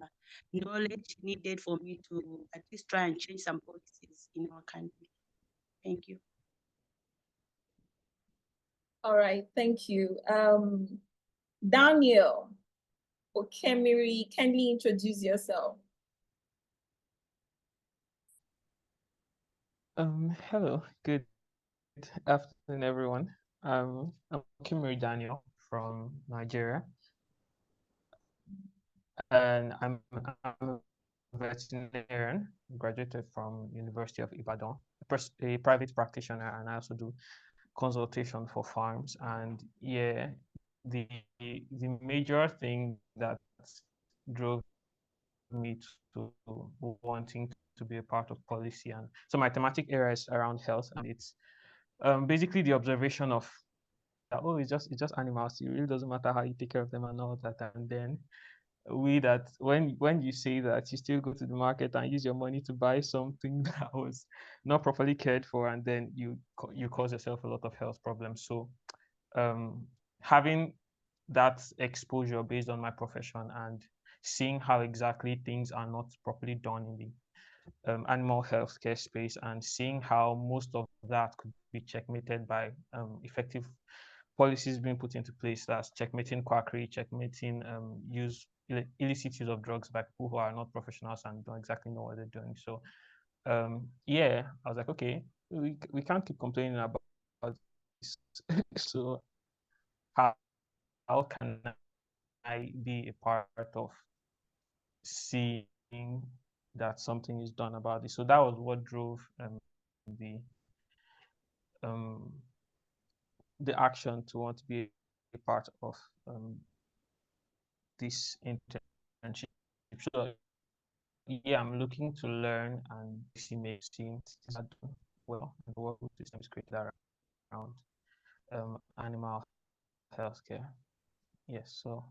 knowledge needed for me to at least try and change some policies in our country. Thank you. All right, thank you. Daniel Okemiri, kindly introduce yourself. Hello, good afternoon, everyone. I'm Kimuri Daniel from Nigeria, and I'm a veterinarian, graduated from University of Ibadan, a private practitioner, and I also do consultation for farms. And yeah, the major thing that drove me to wanting to be a part of policy. And so my thematic area is around health, and it's basically the observation of that, oh, it's just animals. It really doesn't matter how you take care of them and all that. And then that when you say that, you still go to the market and use your money to buy something that was not properly cared for, and then you cause yourself a lot of health problems. So having that exposure based on my profession and seeing how exactly things are not properly done in the animal healthcare space, and seeing how most of that could be checkmated by effective policies being put into place, that's checkmating quackery, checkmating illicit use of drugs by people who are not professionals and don't exactly know what they're doing. So yeah, I was like, okay, we can't keep complaining about this. So how can I be a part of seeing that something is done about this? So that was what drove the action to want to be a part of this internship. So yeah, I'm looking to learn and see things are done well, and the work system is created around animal healthcare. Yes, so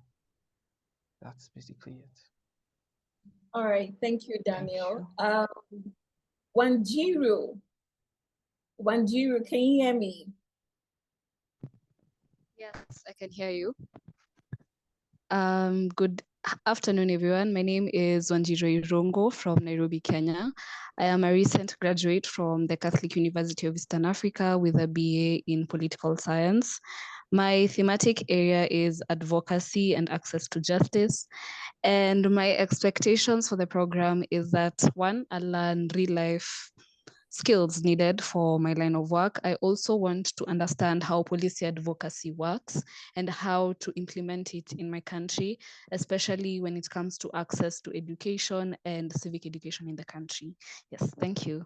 that's basically it. All right, thank you, Daniel. Wanjiru, can you hear me? Yes, I can hear you. Good afternoon, everyone. My name is Wanjiru Irongo from Nairobi, Kenya. I am a recent graduate from the Catholic University of Eastern Africa with a BA in political science. My thematic area is advocacy and access to justice. And my expectations for the program is that, one, I learn real life skills needed for my line of work. I also want to understand how policy advocacy works and how to implement it in my country, especially when it comes to access to education and civic education in the country. Yes, thank you.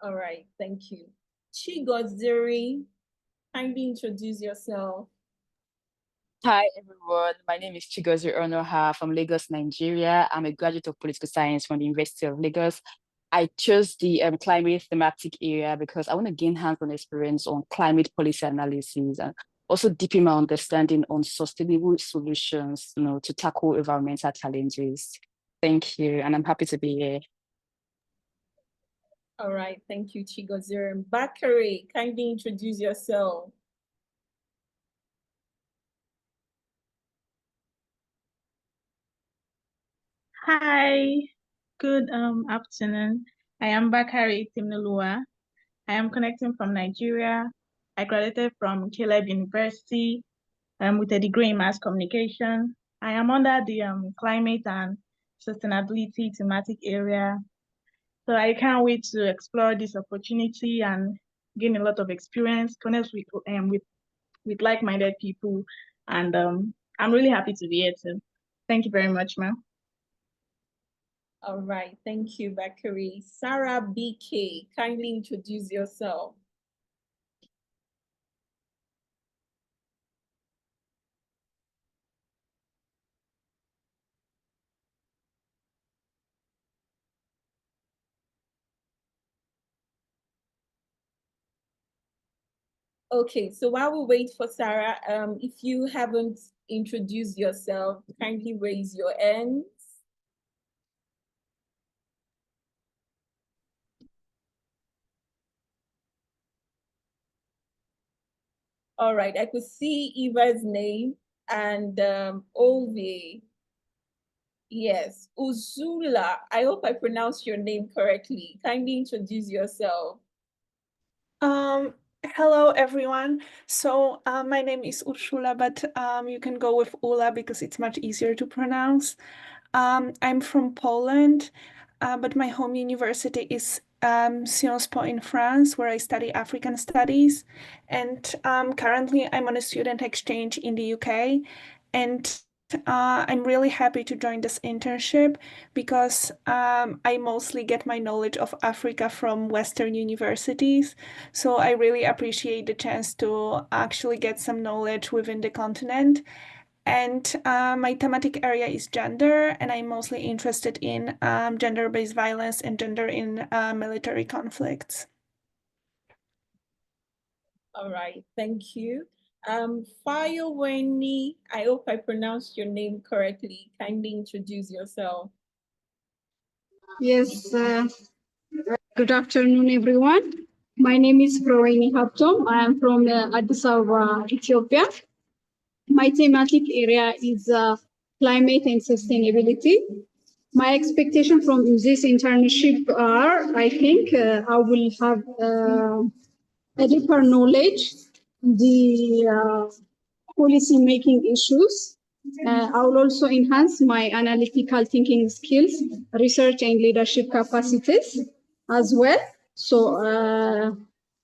All right, thank you. Chigoziri, kindly introduce yourself. Hi, everyone. My name is Chigozie Onoha from Lagos, Nigeria. I'm a graduate of political science from the University of Lagos. I chose the climate thematic area because I want to gain hands-on experience on climate policy analysis and also deepen my understanding on sustainable solutions, to tackle environmental challenges. Thank you, and I'm happy to be here. All right, thank you, Chigoziri. Bakari, kindly introduce yourself. Hi, good afternoon. I am Bakari Timnulua. I am connecting from Nigeria. I graduated from Caleb University with a degree in mass communication. I am under the climate and sustainability thematic area. So I can't wait to explore this opportunity and gain a lot of experience, connect with like-minded people. And I'm really happy to be here too. Thank you very much, ma'am. All right, thank you, Bakari. Sarah BK, kindly introduce yourself. Okay, so while we wait for Sarah, if you haven't introduced yourself, kindly raise your hands. All right, I could see Eva's name and Olvi. Yes, Uzula. I hope I pronounced your name correctly. Kindly introduce yourself. Hello everyone. So my name is Ursula, but you can go with Ula because it's much easier to pronounce. I'm from Poland, but my home university is Sciences Po in France, where I study African studies. And currently I'm on a student exchange in the UK. And I'm really happy to join this internship because I mostly get my knowledge of Africa from Western universities. So I really appreciate the chance to actually get some knowledge within the continent. And my thematic area is gender, and I'm mostly interested in gender-based violence and gender in military conflicts. All right, thank you. Fayoweni, I hope I pronounced your name correctly. Kindly introduce yourself. Yes, good afternoon, everyone. My name is Fayoweni Haptom. I am from Addis Ababa, Ethiopia. My thematic area is climate and sustainability. My expectation from this internship are, I think, I will have a deeper knowledge the policy making issues. I will also enhance my analytical thinking skills, research and leadership capacities as well. So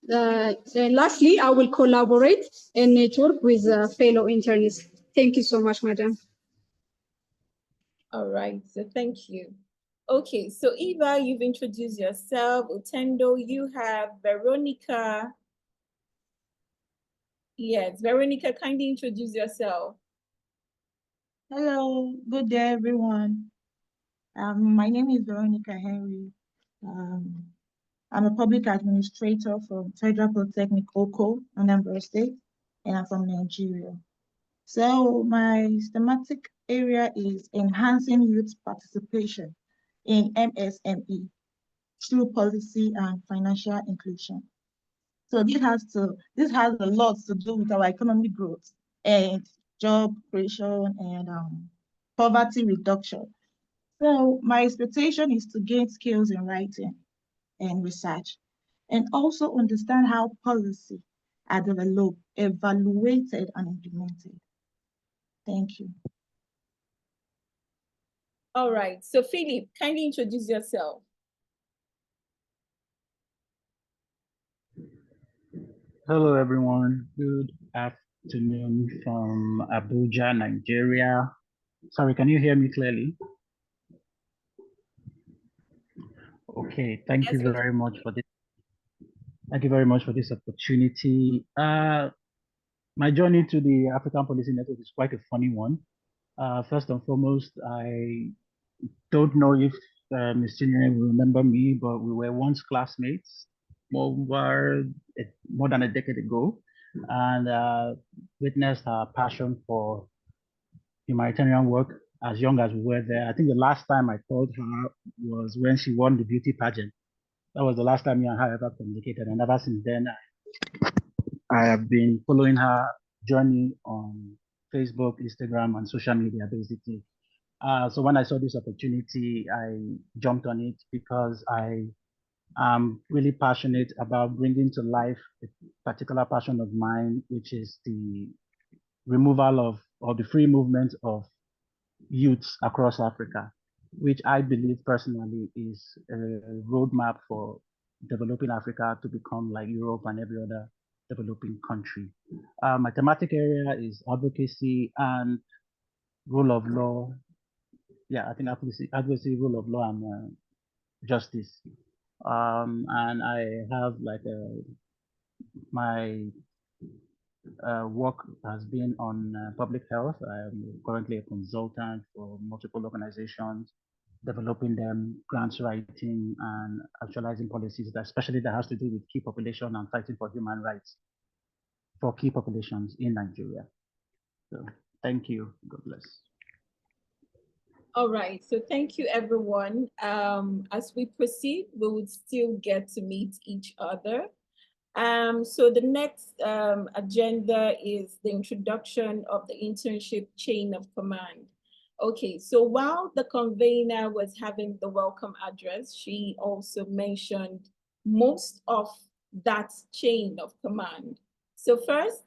lastly, I will collaborate and network with fellow interns. Thank you so much, madam. All right, so thank you. Okay, so Eva, you've introduced yourself. Utendo, you have Veronica. Yes, Veronica, kindly introduce yourself. Hello, good day, everyone. My name is Veronica Henry. I'm a public administrator from Federal Polytechnic Oko, Anambra State, and I'm from Nigeria. So my thematic area is enhancing youth participation in MSME through policy and financial inclusion. So this has a lot to do with our economic growth and job creation and poverty reduction. So my expectation is to gain skills in writing and research, and also understand how policy are developed, evaluated, and implemented. Thank you. All right, so Philip, kindly introduce yourself. Hello, everyone. Good afternoon from Abuja, Nigeria. Sorry, can you hear me clearly? Okay, thank you very much for this. Thank you very much for this opportunity. My journey to the African Policy Network is quite a funny one. First and foremost, I don't know if Ms. Chinere will remember me, but we were once classmates more than a decade ago, and witnessed her passion for humanitarian work as young as we were there. I think the last time I called her was when she won the beauty pageant. That was the last time me and her ever communicated, and ever since then, I have been following her journey on Facebook, Instagram, and social media, basically. So when I saw this opportunity, I jumped on it because I am really passionate about bringing to life a particular passion of mine, which is the removal of, or the free movement of youths across Africa, which I believe personally is a roadmap for developing Africa to become like Europe and every other developing country. My thematic area is advocacy and rule of law. Yeah, I think advocacy, rule of law, and justice. And I have like my work has been on public health. I'm currently a consultant for multiple organizations, developing them, grants writing, and actualizing policies that especially that has to do with key population and fighting for human rights for key populations in Nigeria. So thank you. God bless. All right, so thank you, everyone. As we proceed, we would still get to meet each other. So the next agenda is the introduction of the internship chain of command. Okay, so while the convener was having the welcome address, she also mentioned most of that chain of command. So first,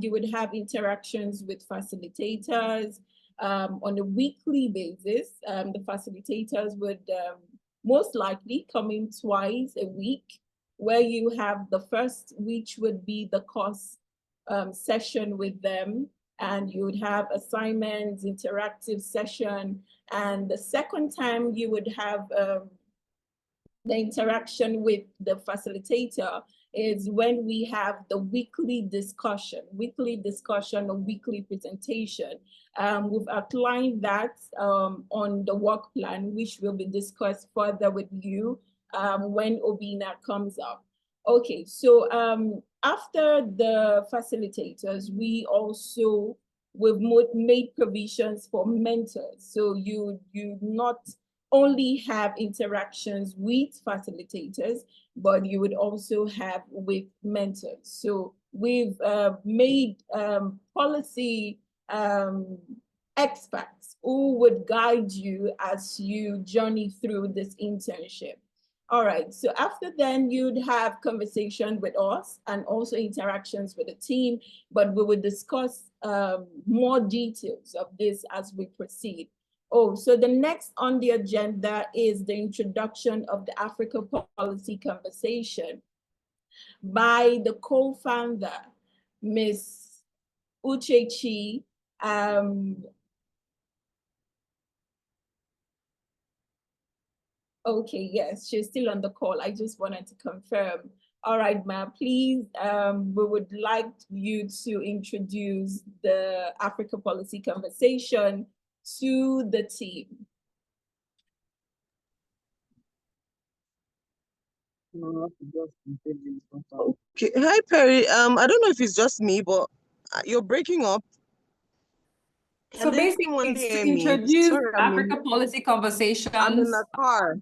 you would have interactions with facilitators on a weekly basis. The facilitators would most likely come in twice a week, where you have the first, which would be the course session with them, and you would have assignments, interactive session, and the second time you would have the interaction with the facilitator, is when we have the weekly discussion or weekly presentation. We've outlined that on the work plan, which will be discussed further with you when Obina comes up. Okay, so after the facilitators, we've made provisions for mentors. So you not only have interactions with facilitators, but you would also have with mentors. So we've made policy experts who would guide you as you journey through this internship. All right, so after then you'd have conversation with us and also interactions with the team, but we would discuss more details of this as we proceed. Oh, so the next on the agenda is the introduction of the Africa Policy Conversation by the co-founder, Ms. Uchechi. Okay, yes, she's still on the call. I just wanted to confirm. All right, ma'am, please, we would like you to introduce the Africa Policy Conversation to the team. Okay, hi Perry. I don't know if it's just me, but you're breaking up. So basically, it's to introduce Sorry, Africa Policy Conversations. I'm in the car.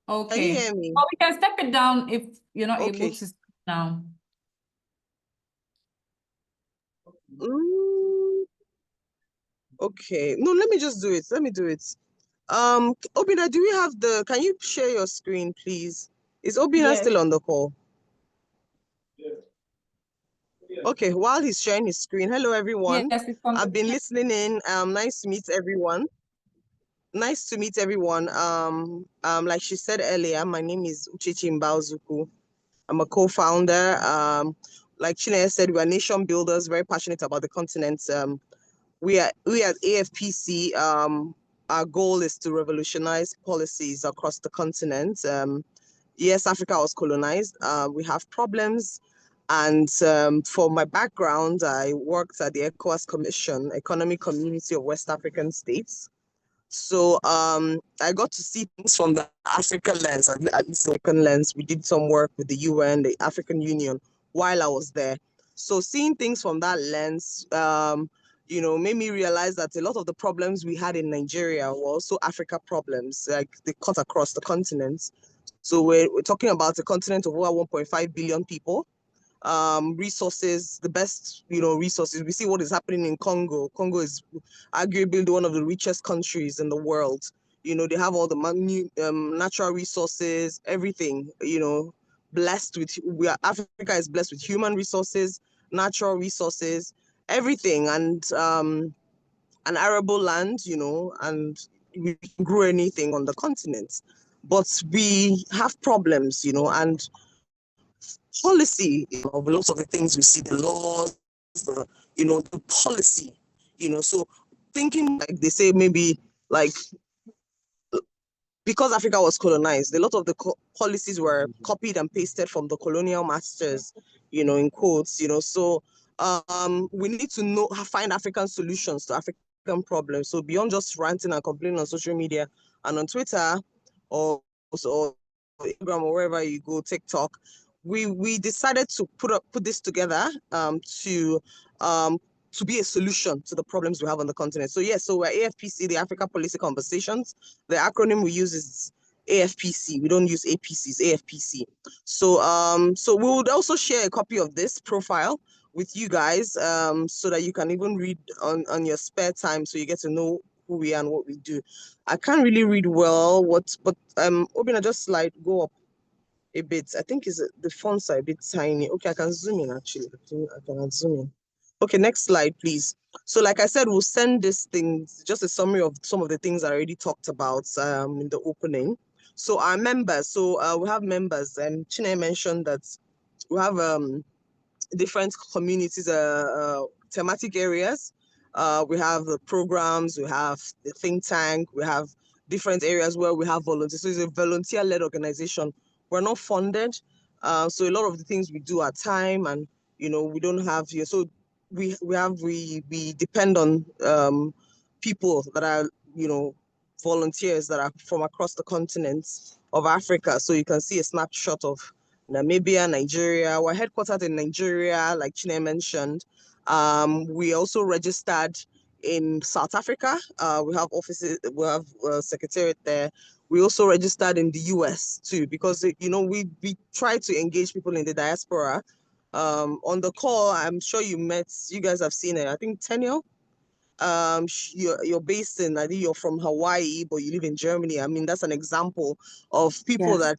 Okay. Can you hear me? Well, we can step it down if you're not able Okay. to step it down. Okay. No, let me just do it. Let me do it. Obina, do we have can you share your screen, please? Is Obina still on the call? Okay, while he's sharing his screen, hello everyone. Yes, I've been listening in. Nice to meet everyone. Nice to meet everyone. Like she said earlier, my name is Uchechi Mbauzuku. I'm a co-founder. Like Chineye said, we are nation builders, very passionate about the continent. We at AfPC, our goal is to revolutionize policies across the continent. Yes, Africa was colonized. We have problems. And for my background, I worked at the ECOWAS Commission, Economic Community of West African States. So I got to see things from the African lens, at least the African lens. We did some work with the UN, the African Union, while I was there. So seeing things from that lens, made me realize that a lot of the problems we had in Nigeria were also Africa problems, like they cut across the continent. So we're talking about a continent of over 1.5 billion people. Resources, the best, resources. We see what is happening in Congo. Congo is arguably one of the richest countries in the world. They have all the natural resources, everything, blessed with, Africa is blessed with human resources, natural resources, everything, and an arable land, and we can grow anything on the continent. But we have problems, and policy of lots of the things we see, the laws, the policy, so thinking like they say, maybe like because Africa was colonized, a lot of the policies were copied and pasted from the colonial masters, in quotes, so we need to find African solutions to African problems. So beyond just ranting and complaining on social media and on Twitter or Instagram or wherever you go, TikTok, we decided to put this together to be a solution to the problems we have on the continent. So yes, so we're AfPC, the Africa Policy Conversations. The acronym we use is AfPC. We don't use APCs, AfPC. So so we would also share a copy of this profile with you guys, so that you can even read on your spare time, so you get to know who we are and what we do. I can't really read well but Obina, just go up a bit. I think the fonts are a bit tiny. Okay, I can zoom in actually. I can zoom in. Okay, next slide, please. So like I said, we'll send this thing, just a summary of some of the things I already talked about in the opening. So our members, we have members, and Chineye mentioned that we have different communities, thematic areas. We have the programs, we have the think tank, we have different areas where we have volunteers. So it's a volunteer-led organization. We're not funded. So a lot of the things we do are time, and we don't have here. So we depend on people that are volunteers that are from across the continent of Africa. So you can see a snapshot of Namibia, Nigeria. We're headquartered in Nigeria, like Chine mentioned. We also registered in South Africa. We have offices, we have a secretariat there. We also registered in the US too, because we try to engage people in the diaspora. On the call, I'm sure you guys have seen it. I think Tenio, you're based in, I think you're from Hawaii, but you live in Germany. I mean, that's an example of people that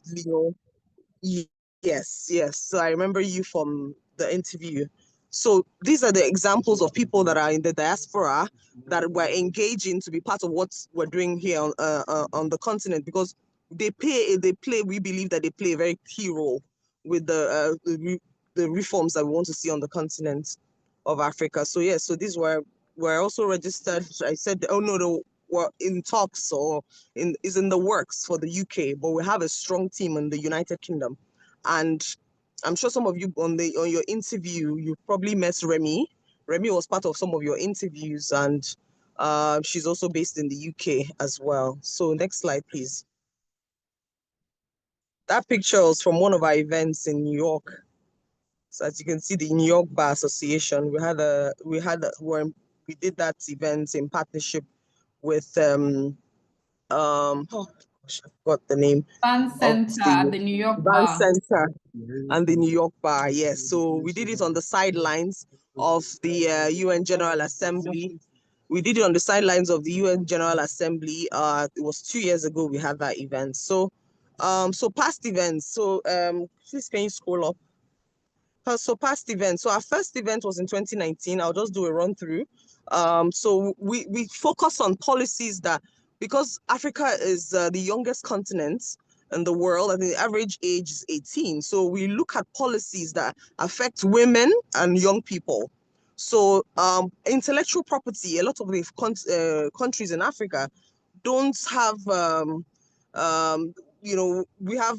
yes. So I remember you from the interview. So these are the examples of people that are in the diaspora that we're engaging to be part of what we're doing here on the continent, because they play, we believe that they play a very key role with the reforms that we want to see on the continent of Africa. So yes, so these we're also registered. I said, oh no, we're in talks or is in the works for the UK, but we have a strong team in the United Kingdom. And I'm sure some of you on your interview, you probably met Remy. Remy was part of some of your interviews, and she's also based in the UK as well. So next slide, please. That picture was from one of our events in New York. So as you can see, the New York Bar Association, we did that event in partnership with oh gosh, I forgot the name. Band Center at the New York Band Bar. Center and the New York Bar, yes. So we did it on the sidelines of the UN General Assembly. We did it on the sidelines of the UN General Assembly. It was 2 years ago we had that event. So, so past events. So, please can you scroll up? So past events. So our first event was in 2019. I'll just do a run through. So we focus on policies that, because Africa is the youngest continent in the world, and the average age is 18. So we look at policies that affect women and young people. So intellectual property, a lot of the countries in Africa don't have, we have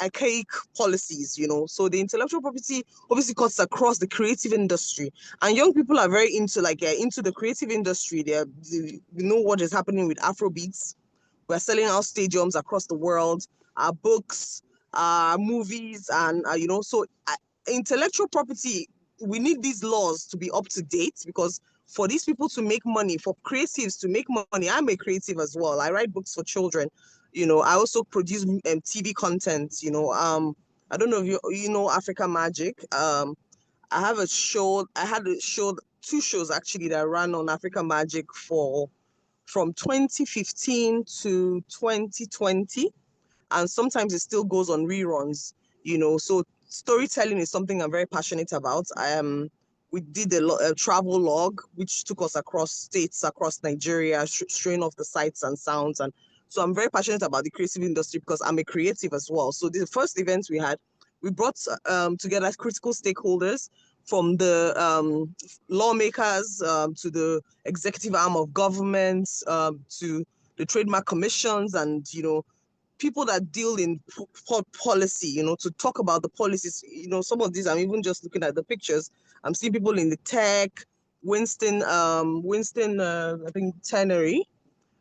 archaic policies, so the intellectual property obviously cuts across the creative industry, and young people are very into the creative industry. They know what is happening with Afrobeats. We're selling out stadiums across the world, our books, our movies, and so intellectual property, we need these laws to be up to date, because for these people to make money, for creatives to make money, I'm a creative as well. I write books for children. I also produce TV content. I don't know if you know Africa Magic. I had a show, 2 shows actually that ran on Africa Magic from 2015 to 2020, and sometimes it still goes on reruns. So storytelling is something I'm very passionate about. We did a travel log, which took us across states, across Nigeria, showing off the sights and sounds. And so I'm very passionate about the creative industry because I'm a creative as well. So the first event we had, we brought together critical stakeholders from the lawmakers to the executive arm of government, to the trademark commissions, and people that deal in policy, to talk about the policies. Some of these, I'm even just looking at the pictures. I'm seeing people in the tech, Winston, I think Tannery,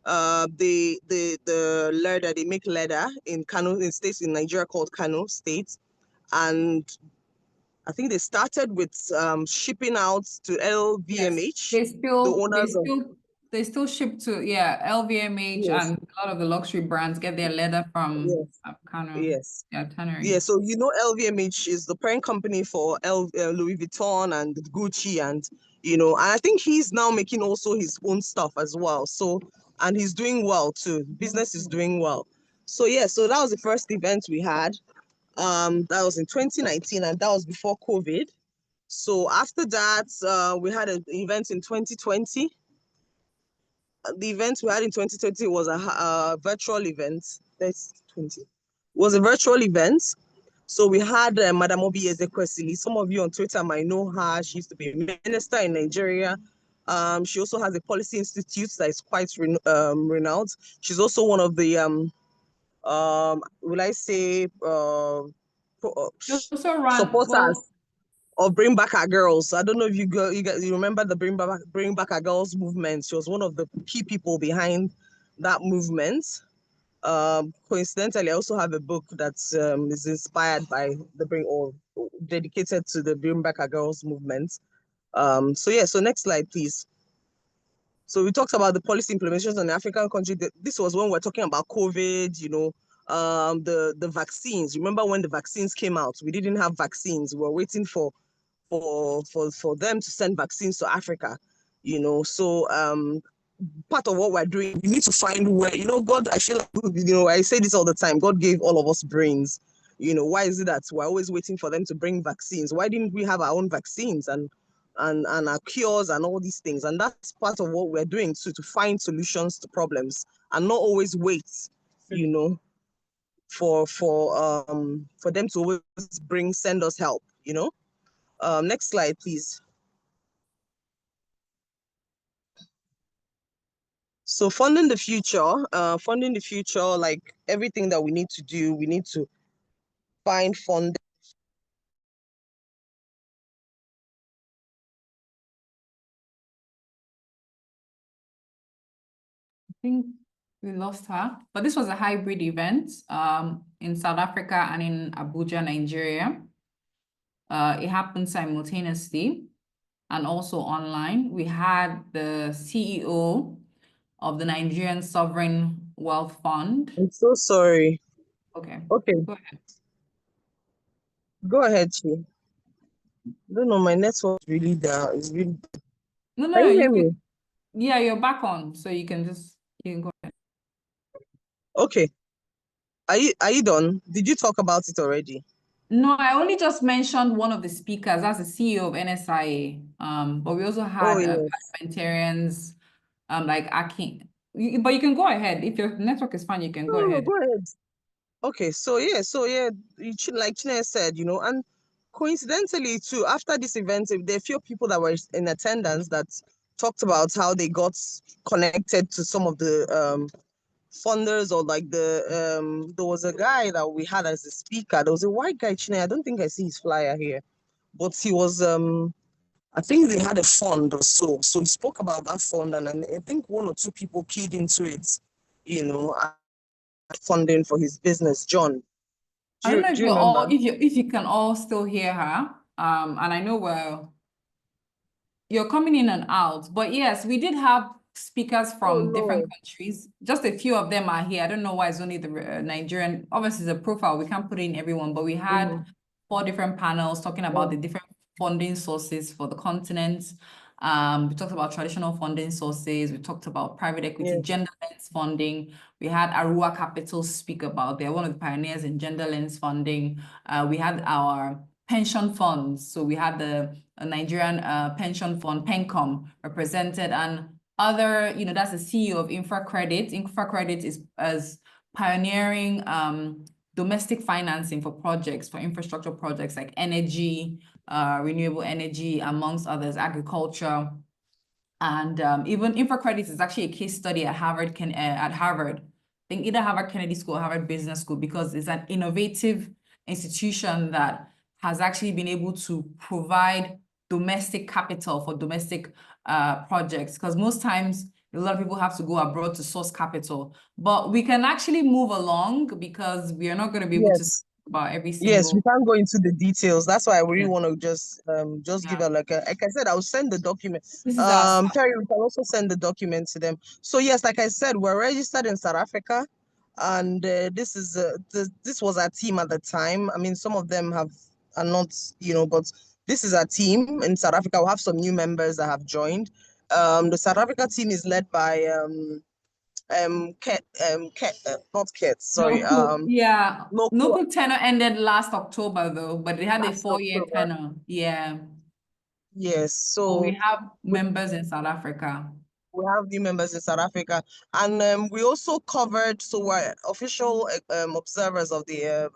the leather, they make leather in Kano, in states in Nigeria called Kano State. And I think they started with shipping out to LVMH. Yes, they still ship to LVMH, Yes. and a lot of the luxury brands get their leather from Kano. Yes. Tannery. Yeah, so LVMH is the parent company for Louis Vuitton and Gucci, and and I think he's now making also his own stuff as well. So, and he's doing well too. Business is doing well. So yeah, so that was the first event we had. That was in 2019, and that was before COVID. So after that, we had an event in 2020. The event we had in 2020 was a virtual event. That's 20. It was a virtual event. So we had Madam Obi Ezekwesili. Some of you on Twitter might know her. She used to be a minister in Nigeria. She also has a policy institute that is quite renowned. She's also one of the, will I say, also ran supporters of Bring Back Our Girls. I don't know if you remember the Bring Back Our Girls movement. She was one of the key people behind that movement. Coincidentally, I also have a book that is inspired by dedicated to the Bring Back Our Girls movement. So next slide, please. So we talked about the policy implementations on the African country. This was when we're talking about COVID, the vaccines. Remember when the vaccines came out? We didn't have vaccines. We were waiting for them to send vaccines to Africa, So part of what we're doing, we need to find where, God, I feel like, I say this all the time, God gave all of us brains. Why is it that we're always waiting for them to bring vaccines? Why didn't we have our own vaccines and our cures and all these things? And that's part of what we're doing to find solutions to problems and not always wait, for them to always send us help, Next slide, please. So funding the future, like everything that we need to do, we need to find funding. I think we lost her, but this was a hybrid event in South Africa and in Abuja, Nigeria. It happened simultaneously and also online. We had the CEO of the Nigerian Sovereign Wealth Fund. I'm so sorry. Okay. Okay. Go ahead. Go ahead, Chi. I don't know, my network is really down. It's really... No, Can you hear me? Yeah, you're back on, so you can go ahead. Okay. Are you done? Did you talk about it already? No, I only just mentioned one of the speakers. That's the CEO of NSIA. But we also had parliamentarians, like Akin. But you can go ahead. If your network is fine, you can go ahead. Go ahead. Okay, so like Chine said, and coincidentally too, after this event, there are a few people that were in attendance that talked about how they got connected to some of the funders, or like there was a guy that we had as a speaker. There was a white guy, Chine. I don't think I see his flyer here, but he was I think they had a fund or so. So he spoke about that fund, and I think one or two people keyed into it, funding for his business, John. I don't know Do you remember? if you can all still hear her. And I know you're coming in and out, but yes, we did have speakers from different countries. Just a few of them are here. I don't know why it's only the Nigerian. Obviously, the profile, we can't put in everyone, but we had 4 different panels talking about the different funding sources for the continent. We talked about traditional funding sources. We talked about private equity, gender lens funding. We had Arua Capital speak about, they're one of the pioneers in gender lens funding. We had our pension funds. So we had the Nigerian pension fund, PENCOM, represented, and other, that's the CEO of InfraCredit. InfraCredit is pioneering domestic financing for projects, for infrastructure projects like energy, renewable energy, amongst others, agriculture. And even InfraCredit is actually a case study at Harvard. I think either Harvard Kennedy School or Harvard Business School, because it's an innovative institution that has actually been able to provide domestic capital for domestic projects. Because most times, a lot of people have to go abroad to source capital. But we can actually move along, because we are not going to be able to speak about every single... Yes, we can't go into the details. That's why I really want to just give it like I said, I'll send the document. Terry, we can also send the document to them. So yes, like I said, we're registered in South Africa, and this was our team at the time. I mean, some of them are not, but this is our team in South Africa. We have some new members that have joined. The South Africa team is led by not Ket, sorry. Local tenure ended last October though, but they had a 4-year tenure. Yeah. Yes. So we have members in South Africa. We have new members in South Africa, and we also covered. So we're official observers of the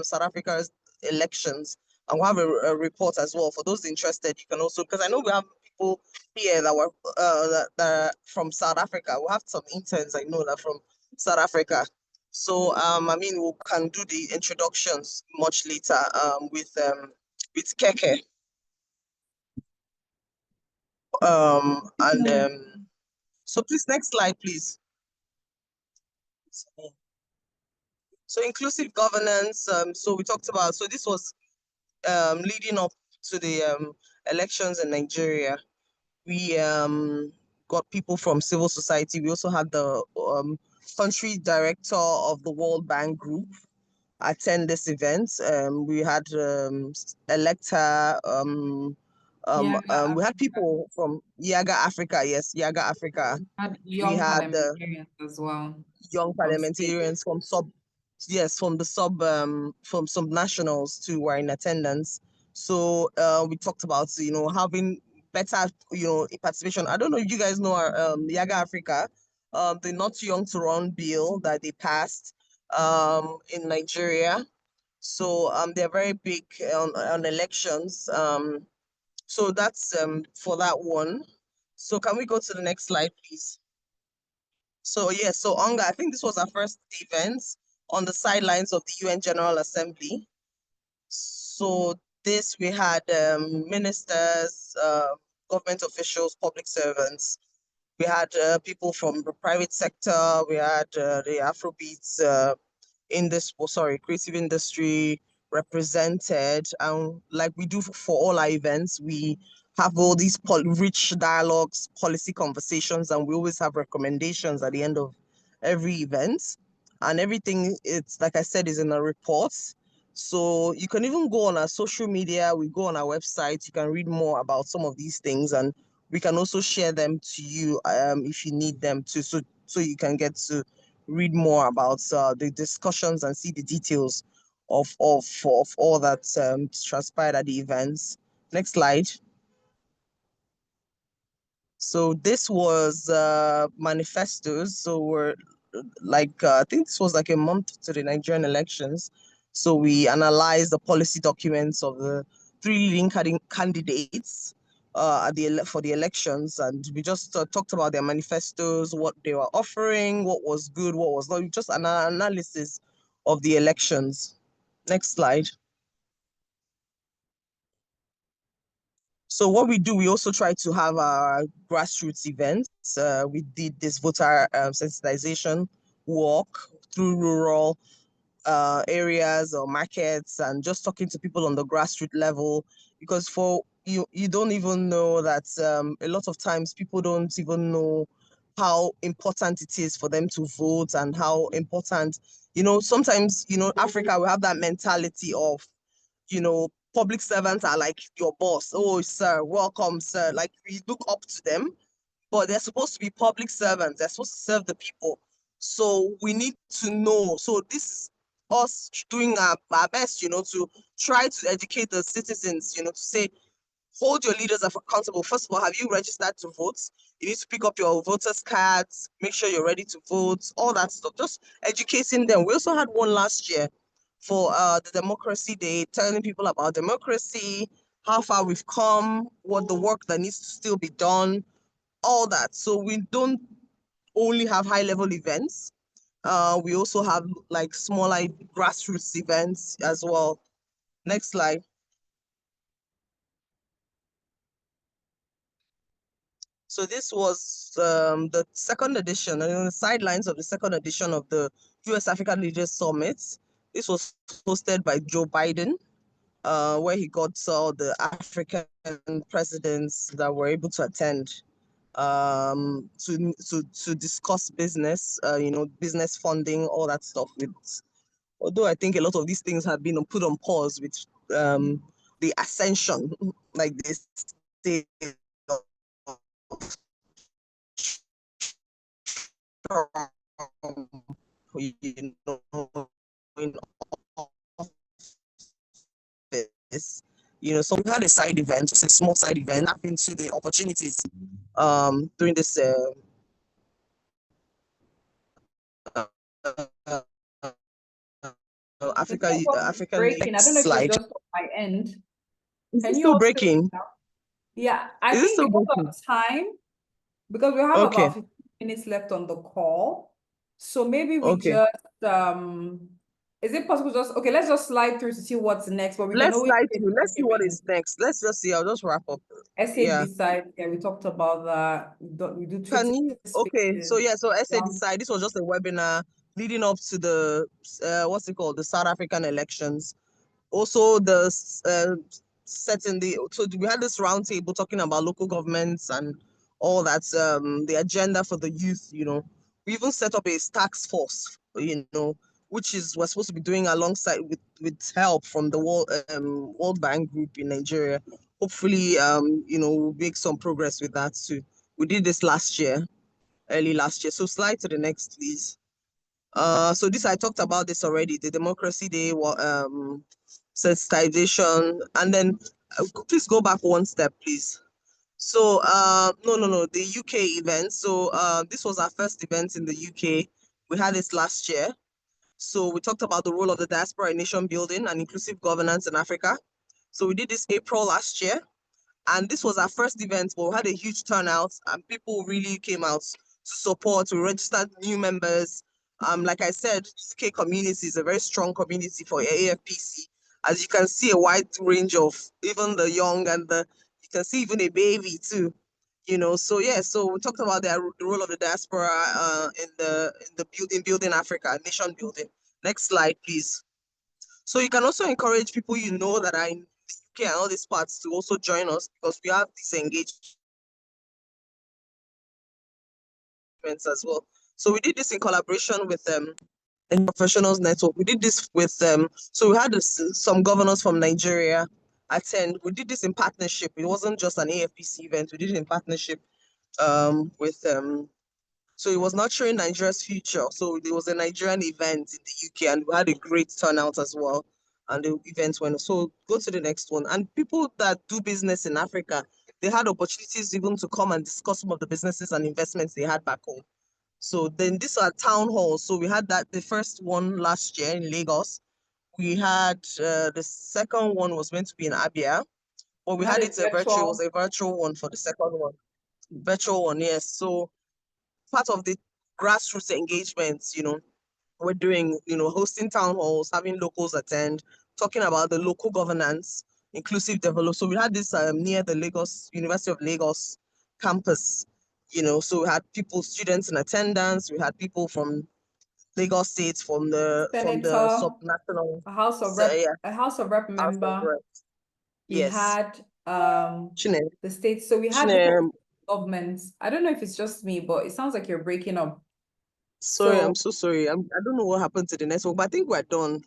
South Africa's elections, and we'll have a report as well for those interested. You can also, because I know we have people here that were that are from South Africa. We have some interns I know that are from South Africa. So I mean, we can do the introductions much later with Keke. So please, next slide, please. So inclusive governance. So we talked about. So this was leading up to the elections in Nigeria. We got people from civil society. We also had the country director of the World Bank Group attend this event. We had Electa, we had people from Yaga Africa, yes, Yaga Africa. Young We had parliamentarians as well. young parliamentarians from some nationals too were in attendance. So we talked about, you know, having better, you know, participation. I don't know if you guys know our Yaga Africa, the Not Young to Run bill that they passed in Nigeria. So they're very big on elections. So that's for that one. So can we go to the next slide, please? So yes, so Onga, I think this was our first event on the sidelines of the UN General Assembly. So this we had ministers, government officials, public servants. We had people from the private sector. We had the Afrobeats creative industry represented. Like we do for all our events, we have all these rich dialogues, policy conversations, and we always have recommendations at the end of every event. And everything, it's like I said, is in a report. So you can even go on our social media, we go on our website, you can read more about some of these things, and we can also share them to you if you need them to, so you can get to read more about the discussions and see the details of all that transpired at the events. Next slide. So this was manifestos. So we're like, I think this was like a month to the Nigerian elections. So we analyzed the policy documents of the three leading candidates for the elections, and we just talked about their manifestos, what they were offering, what was good, what was not, just an analysis of the elections. Next slide. So what we do, we also try to have our grassroots events. We did this voter sensitization walk through rural areas or markets, and just talking to people on the grassroots level, because for you don't even know that a lot of times people don't even know how important it is for them to vote, and how important, you know, sometimes, you know, Africa, we have that mentality of, you know, public servants are like your boss. Oh, sir, welcome, sir. Like, we look up to them, but they're supposed to be public servants. They're supposed to serve the people. So we need to know. So this is us doing our best, you know, to try to educate the citizens, you know, to say, hold your leaders accountable. First of all, have you registered to vote? You need to pick up your voters' cards, make sure you're ready to vote, all that stuff. Just educating them. We also had one last year for the Democracy Day, telling people about democracy, how far we've come, what the work that needs to still be done, all that. So we don't only have high-level events. We also have like smaller grassroots events as well. Next slide. So this was the second edition, and on the sidelines of the second edition of the US African Leaders Summit. This was hosted by Joe Biden, where he got all the African presidents that were able to attend to discuss business, you know, business funding, all that stuff. Although I think a lot of these things have been put on pause with the ascension, like this, you know, in office. You know, so we had a side event, just a small side event, tap into the opportunities during this African breaking. I don't know if slide. it's just on my end. Is Can it you still all breaking? Yeah, I Is it think still because breaking? of time, because we have Okay. about 15 minutes left on the call. So maybe we Okay. just is it possible okay, let's just slide through to see what's next, but we can Let's always slide through. Let's see what is next. Let's just see. I'll just wrap up. essay Yeah. decide. Yeah, we talked about that. We do Can Twitter you? Okay. So spaces. yeah. So essay decide. This was just a webinar leading up to the what's it called? The South African elections. Also, the setting the so we had this roundtable talking about local governments and all that. The agenda for the youth. We even set up a task force. Which is we're supposed to be doing alongside with help from the World Bank Group in Nigeria. Hopefully, we'll make some progress with that too. We did this early last year. So slide to the next, please. So this I talked about this already. The Democracy Day, sensitization, and then please go back one step, please. So no, the UK event. So this was our first event in the UK. We had this last year. So we talked about the role of the diaspora in nation building and inclusive governance in Africa. So we did this April last year. And this was our first event, but we had a huge turnout and people really came out to support. We registered new members. Like I said, UK community is a very strong community for AfPC. As you can see, a wide range of even the young and you can see even a baby too. So yeah, so we talked about the role of the diaspora in building Africa, nation building. Next slide, please. So you can also encourage people that are in the UK and all these parts to also join us because we have these engagements as well. So we did this in collaboration with in Professionals Network. We did this with so we had some governors from Nigeria attend. We did this in partnership. It wasn't just an AfPC event. We did it in partnership with so it was Nurturing Nigeria's Future. So there was a Nigerian event in the UK and we had a great turnout as well. And the events went. So go to the next one. And people that do business in Africa, they had opportunities even to come and discuss some of the businesses and investments they had back home. So then these are town halls. So we had the first one last year in Lagos. We had the second one was meant to be in Abia, but we had it virtual. It was a virtual one for the second one. Virtual one, yes. So part of the grassroots engagements, we're doing, hosting town halls, having locals attend, talking about the local governance, inclusive development. So we had this near the University of Lagos campus, so we had students in attendance, we had people from Lagos State, from the subnational a House of Rep member. We had the states. So we had different governments. I don't know if it's just me, but it sounds like you're breaking up. Sorry, I'm so sorry. I don't know what happened to the network, but I think we're done.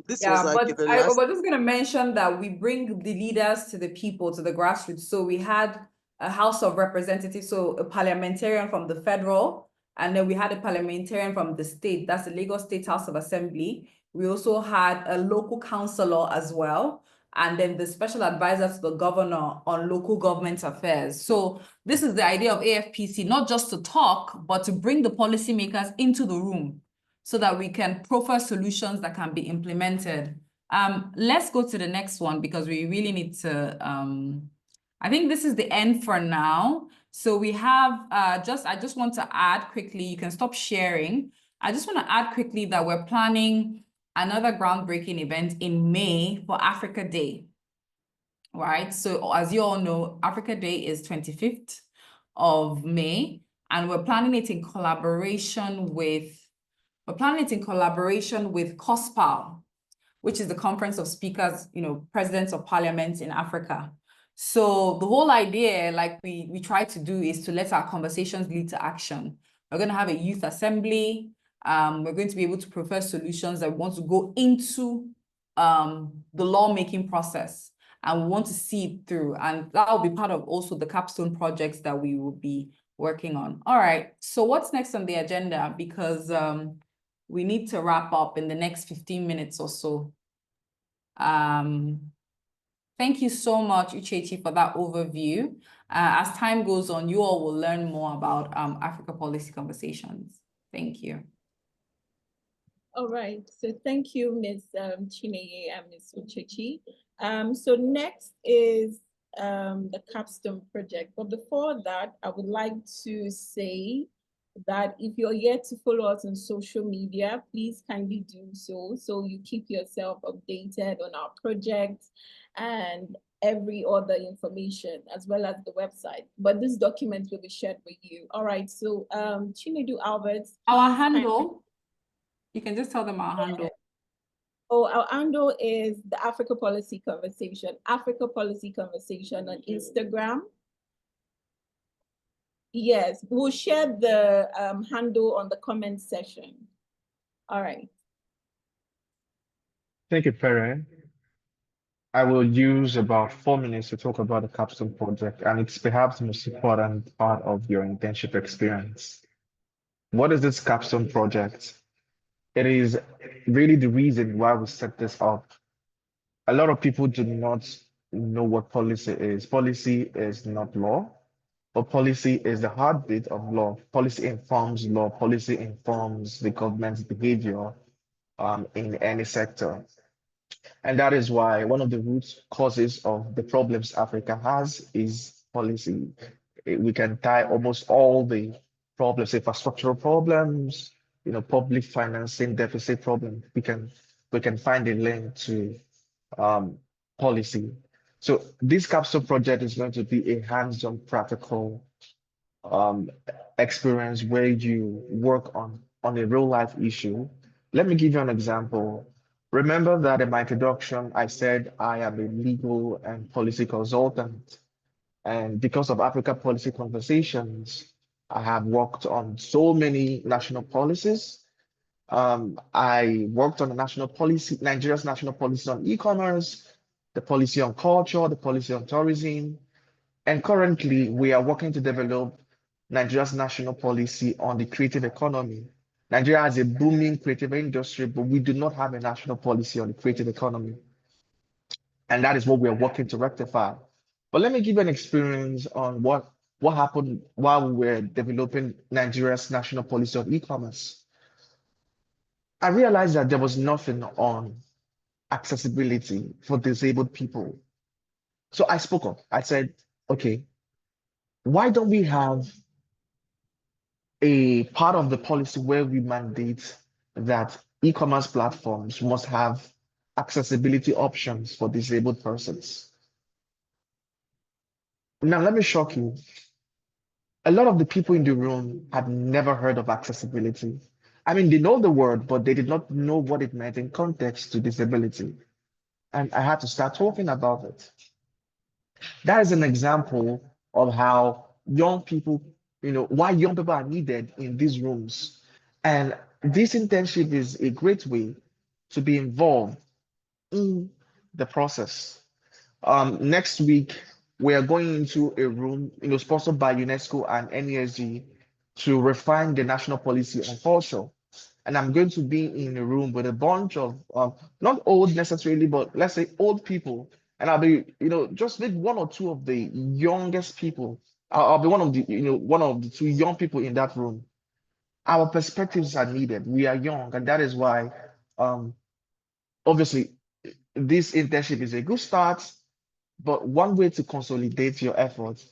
This was like but the last. I was just gonna mention that we bring the leaders to the people, to the grassroots. So we had a House of Representatives, so a parliamentarian from the federal, and then we had a parliamentarian from the state. That's the Lagos State House of Assembly. We also had a local councillor as well, and then the special advisor to the governor on local government affairs. So this is the idea of AfPC, not just to talk, but to bring the policymakers into the room so that we can profile solutions that can be implemented. Let's go to the next one because we really need to, I think this is the end for now. So we have I just want to add quickly, you can stop sharing. I just want to add quickly that we're planning another groundbreaking event in May for Africa Day, right? So as you all know, Africa Day is 25th of May, and we're planning it in collaboration with COSPAL, which is the Conference of Speakers, Presidents of Parliaments in Africa. So the whole idea, like we try to do, is to let our conversations lead to action. We're going to have a youth assembly. We're going to be able to prefer solutions that want to go into the lawmaking process, and we want to see it through. And that will be part of also the capstone projects that we will be working on. All right, so what's next on the agenda? Because we need to wrap up in the next 15 minutes or so. Thank you so much, Uchechi, for that overview. As time goes on, you all will learn more about Africa Policy Conversations. Thank you. All right, so thank you, Ms. Chineye and Ms. Uchechi. So next is the capstone project. But before that, I would like to say that if you're yet to follow us on social media, please kindly do so, so you keep yourself updated on our projects and every other information, as well as the website. But this document will be shared with you. All right, so Chinedu Albert. Our handle, you can just tell them our handle. Oh, our handle is the Africa Policy Conversation on Instagram. Yes, we'll share the handle on the comment section. All right. Thank you, Pere. I will use about 4 minutes to talk about the capstone project, and it's perhaps the most important part of your internship experience. What is this capstone project? It is really the reason why we set this up. A lot of people do not know what policy is. Policy is not law, but policy is the heartbeat of law. Policy informs law. Policy informs the government's behavior in any sector. And that is why one of the root causes of the problems Africa has is policy. We can tie almost all the problems, infrastructural problems, public financing deficit problem. We can find a link to policy. So this capstone project is going to be a hands-on practical experience where you work on a real life issue. Let me give you an example. Remember that in my introduction, I said I am a legal and policy consultant. And because of Africa Policy Conversations, I have worked on so many national policies. I worked on the national policy, Nigeria's national policy on e-commerce, the policy on culture, the policy on tourism. And currently, we are working to develop Nigeria's national policy on the creative economy. Nigeria has a booming creative industry, but we do not have a national policy on the creative economy. And that is what we are working to rectify. But let me give you an experience on what happened while we were developing Nigeria's national policy on e-commerce. I realized that there was nothing on accessibility for disabled people. So I spoke up. I said, okay, why don't we have a part of the policy where we mandate that e-commerce platforms must have accessibility options for disabled persons? Now, let me shock you. A lot of the people in the room had never heard of accessibility. I mean, they know the word, but they did not know what it meant in context to disability. And I had to start talking about it. That is an example of how young people, why young people are needed in these rooms. And this internship is a great way to be involved in the process. Next week, we are going into a room, sponsored by UNESCO and NESG to refine the national policy on culture. And I'm going to be in a room with a bunch of, not old necessarily, but let's say old people. And I'll be, just maybe one or two of the youngest people. I'll be one of the two young people in that room. Our perspectives are needed. We are young, and that is why, obviously, this internship is a good start. But one way to consolidate your efforts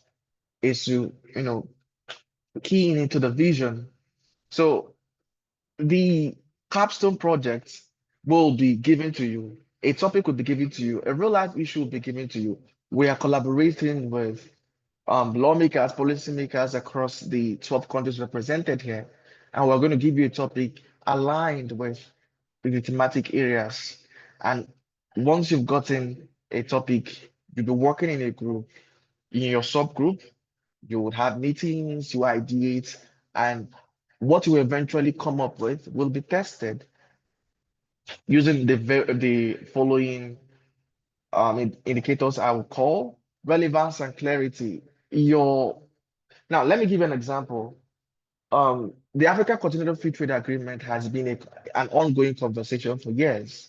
is to, key in into the vision. So the capstone project will be given to you. A topic will be given to you. A real life issue will be given to you. We are collaborating with lawmakers, policymakers across the 12 countries represented here. And we're going to give you a topic aligned with the thematic areas. And once you've gotten a topic, you'll be working in a group. In your subgroup, you would have meetings, you ideate, and what you eventually come up with will be tested using the following indicators I will call relevance and clarity. Now, let me give you an example. The African Continental Free Trade Agreement has been an ongoing conversation for years.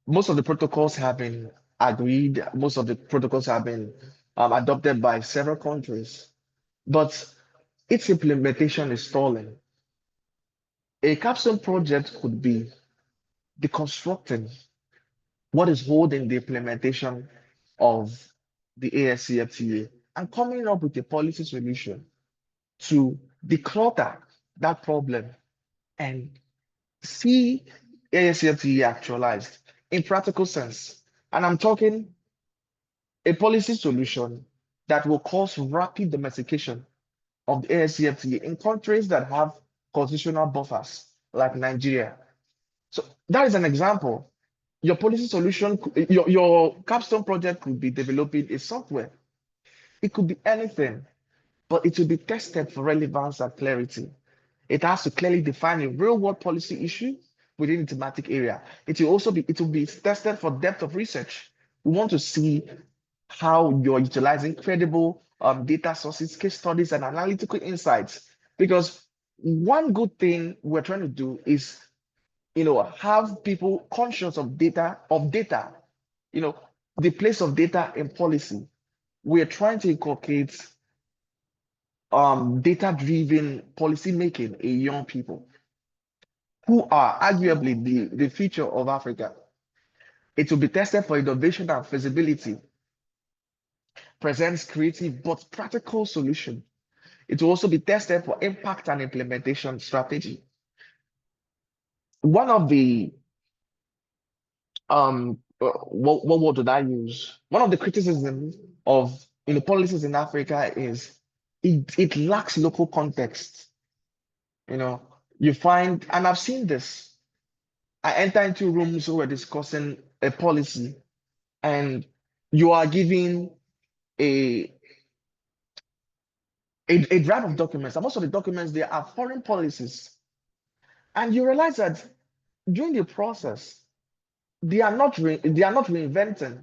Most of the protocols have been agreed. Most of the protocols have been adopted by several countries, but its implementation is stalling. A capstone project could be deconstructing what is holding the implementation of the ASCFTA and coming up with a policy solution to declutter that problem and see ASCFTE actualized in practical sense. And I'm talking a policy solution that will cause rapid domestication of the ASCFTA in countries that have constitutional buffers like Nigeria. So that is an example. Your policy solution, your capstone project could be developing a software. It could be anything, but it will be tested for relevance and clarity. It has to clearly define a real-world policy issue within the thematic area. It will be tested for depth of research. We want to see how you're utilizing credible data sources, case studies, and analytical insights. Because one good thing we're trying to do is, have people conscious of data, the place of data in policy. We're trying to inculcate data-driven policy making in young people who are arguably the future of Africa. It will be tested for innovation and feasibility, presents creative but practical solution. It will also be tested for impact and implementation strategy. One of the what word did I use? One of the criticisms of policies in Africa is it lacks local context. You find, and I've seen this. I enter into rooms who are discussing a policy, and you are giving a draft of documents, and most of the documents there are foreign policies. And you realize that during the process, they are not reinventing.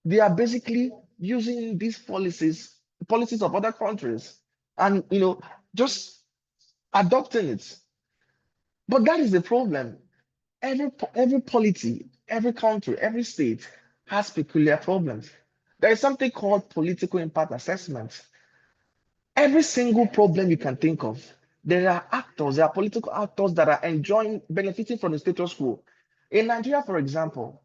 They are basically using these policies of other countries, and just adopting it. But that is the problem. Every polity, every country, every state has peculiar problems. There is something called political impact assessment. Every single problem you can think of, there are political actors that are benefiting from the status quo. In Nigeria, for example,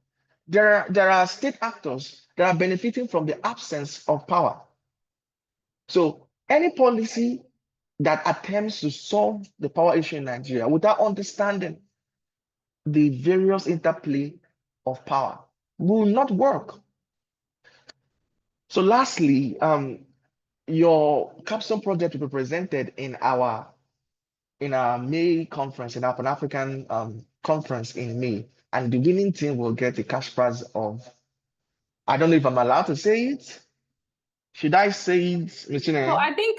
there are state actors that are benefiting from the absence of power. So any policy that attempts to solve the power issue in Nigeria without understanding the various interplay of power will not work. So lastly, your capstone project will be presented in our May conference, in our Pan-African conference in May, and the winning team will get a cash prize of, I don't know if I'm allowed to say it. Should I say it, Ms. So Chinenye?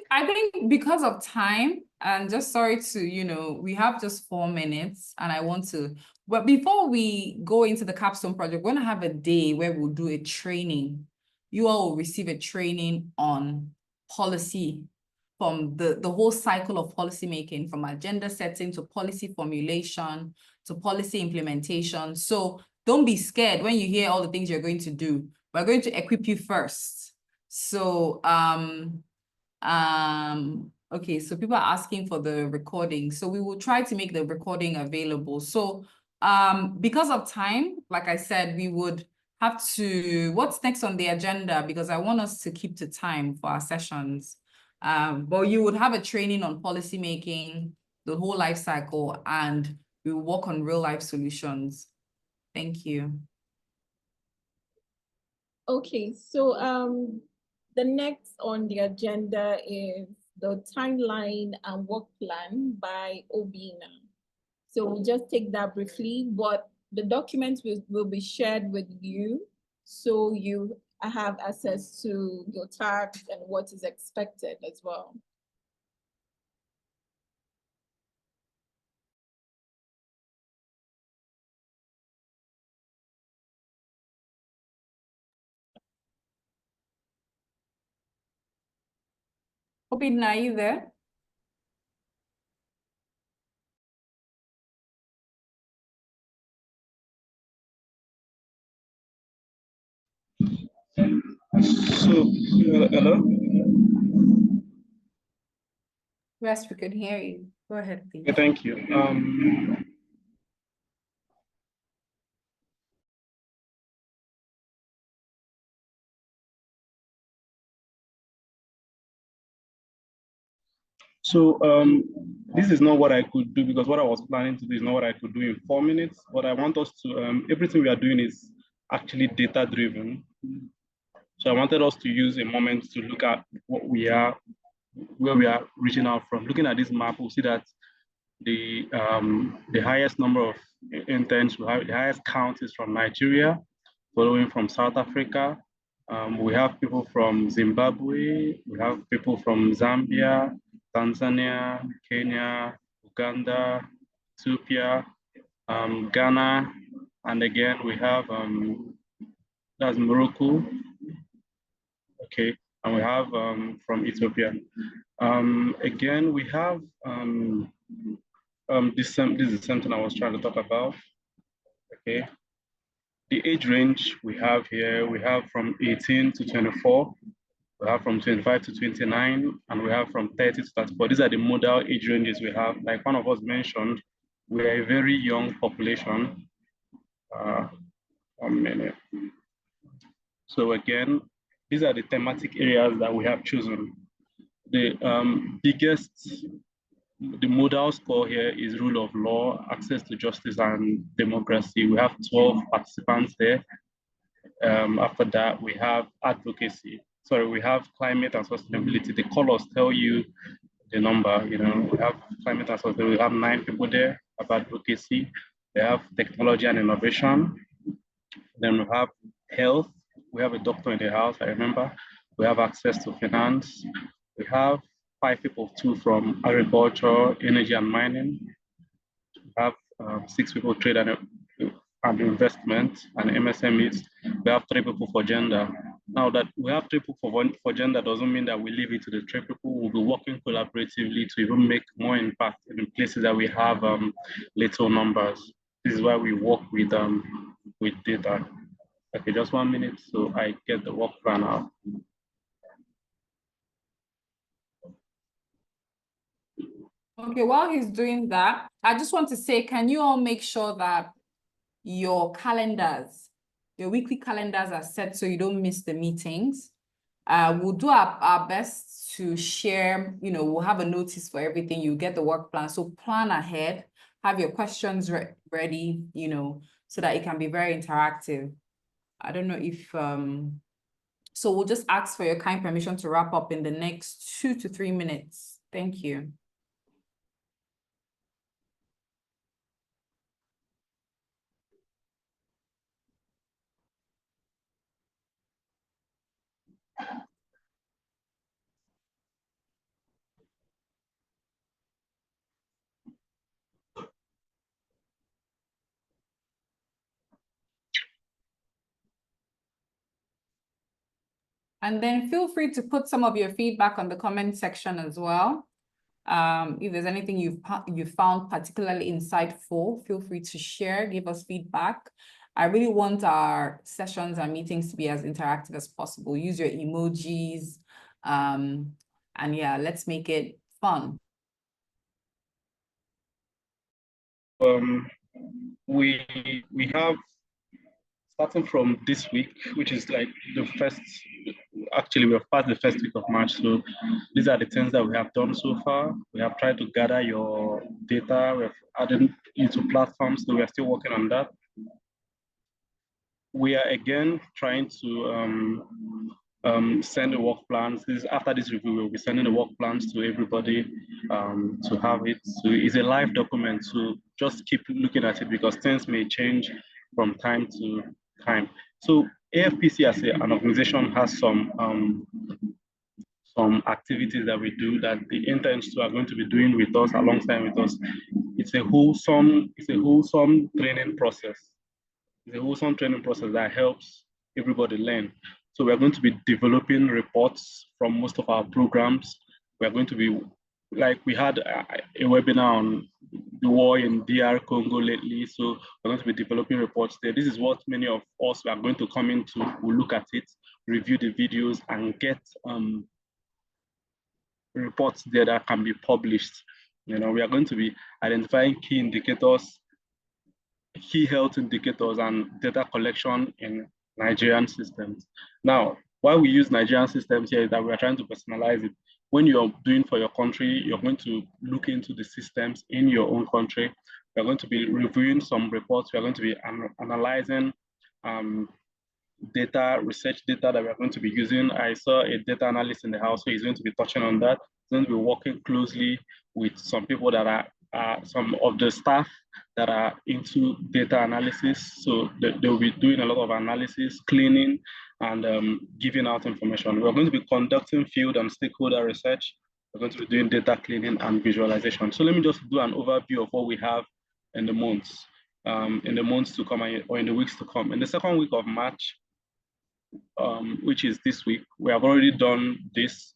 I think because of time, and just sorry to, we have just 4 minutes, and I want to, but before we go into the capstone project, we're gonna have a day where we'll do a training. You all will receive a training on policy, from the whole cycle of policy making, from agenda setting to policy formulation to policy implementation. So don't be scared when you hear all the things you're going to do. We're going to equip you first. So okay, so people are asking for the recording. So we will try to make the recording available. So because of time, like I said, we would have to, what's next on the agenda? Because I want us to keep to time for our sessions. But you would have a training on policy making, the whole life cycle, and we will work on real life solutions. Thank you. Okay, so the next on the agenda is the timeline and work plan by Obina. So we'll just take that briefly, but the documents will be shared with you, so you have access to your tasks and what is expected as well. Obina, are you there? So, hello? Yes, we can hear you. Go ahead, please. Okay, thank you. So this is not what I could do, because what I was planning to do is not what I could do in 4 minutes. But I want us to, everything we are doing is actually data driven. So I wanted us to use a moment to look at what we are, where we are reaching out from. Looking at this map, we'll see that the highest number of interns, we have the highest count is from Nigeria, following from South Africa. We have people from Zimbabwe, we have people from Zambia, Tanzania, Kenya, Uganda, Ethiopia, Ghana, and again we have that's Morocco, okay, and we have from Ethiopia. Again, we have this is something I was trying to talk about. Okay, the age range we have here, we have from 18 to 24, we have from 25 to 29, and we have from 30 to 34. These are the modal age ranges we have. Like one of us mentioned, we are a very young population. 1 minute. So again, these are the thematic areas that we have chosen. The the modal score here is rule of law, access to justice, and democracy. We have 12 participants there. After that, we have advocacy. Sorry, we have climate and sustainability. The colors tell you the number. You know, we have climate and sustainability. We have 9 people there of advocacy. We have technology and innovation. Then we have health. We have a doctor in the house, I remember. We have access to finance. We have 5 people, 2 from agriculture, energy and mining. We have 6 people, trade and investment and MSMEs. We have 3 people for gender. Now that we have 3 people for gender doesn't mean that we leave it to the 3 people. We'll be working collaboratively to even make more impact in places that we have little numbers. This is why we work with data. Okay, just 1 minute so I get the work plan out. Okay, while he's doing that, I just want to say, can you all make sure that your calendars, your weekly calendars are set so you don't miss the meetings? We'll do our best to share, you know, we'll have a notice for everything. You get the work plan. So plan ahead, have your questions ready, you know, so that it can be very interactive. I don't know if, so we'll just ask for your kind permission to wrap up in the next 2 to 3 minutes. Thank you. And then feel free to put some of your feedback on the comment section as well. If there's anything you've found particularly insightful, feel free to share, give us feedback. I really want our sessions and meetings to be as interactive as possible. Use your emojis, and yeah, let's make it fun. We have, starting from this week, which is like the first, actually we're past the first week of March. So these are the things that we have done so far. We have tried to gather your data. We've added into platforms, so we are still working on that. We are again trying to send the work plans. After this review, we'll be sending the work plans to everybody to have it. So it's a live document, so just keep looking at it because things may change from time to time. So AfPC as an organization has some activities that we do that the interns are going to be doing with us, alongside with us. It's a wholesome training process. It's a wholesome training process that helps everybody learn. So we're going to be developing reports from most of our programs. We're going to be, like we had a webinar on the war in DR Congo lately. So we're going to be developing reports there. This is what many of us are going to come into. We'll look at it, review the videos, and get reports there that can be published. You know, we are going to be identifying key indicators, key health indicators, and data collection in Nigerian systems. Now, why we use Nigerian systems here is that we are trying to personalize it. when you're doing for your country, you're going to look into the systems in your own country. We're going to be reviewing some reports. We're going to be analyzing research data that we're going to be using. I saw a data analyst in the house, so he's going to be touching on that. He's going to be working closely with some people that are some of the staff that are into data analysis. So they'll be doing a lot of analysis, cleaning, and giving out information. We're going to be conducting field and stakeholder research. We're going to be doing data cleaning and visualization. So let me just do an overview of what we have in the months to come or in the weeks to come. In the second week of March, which is this week, we have already done this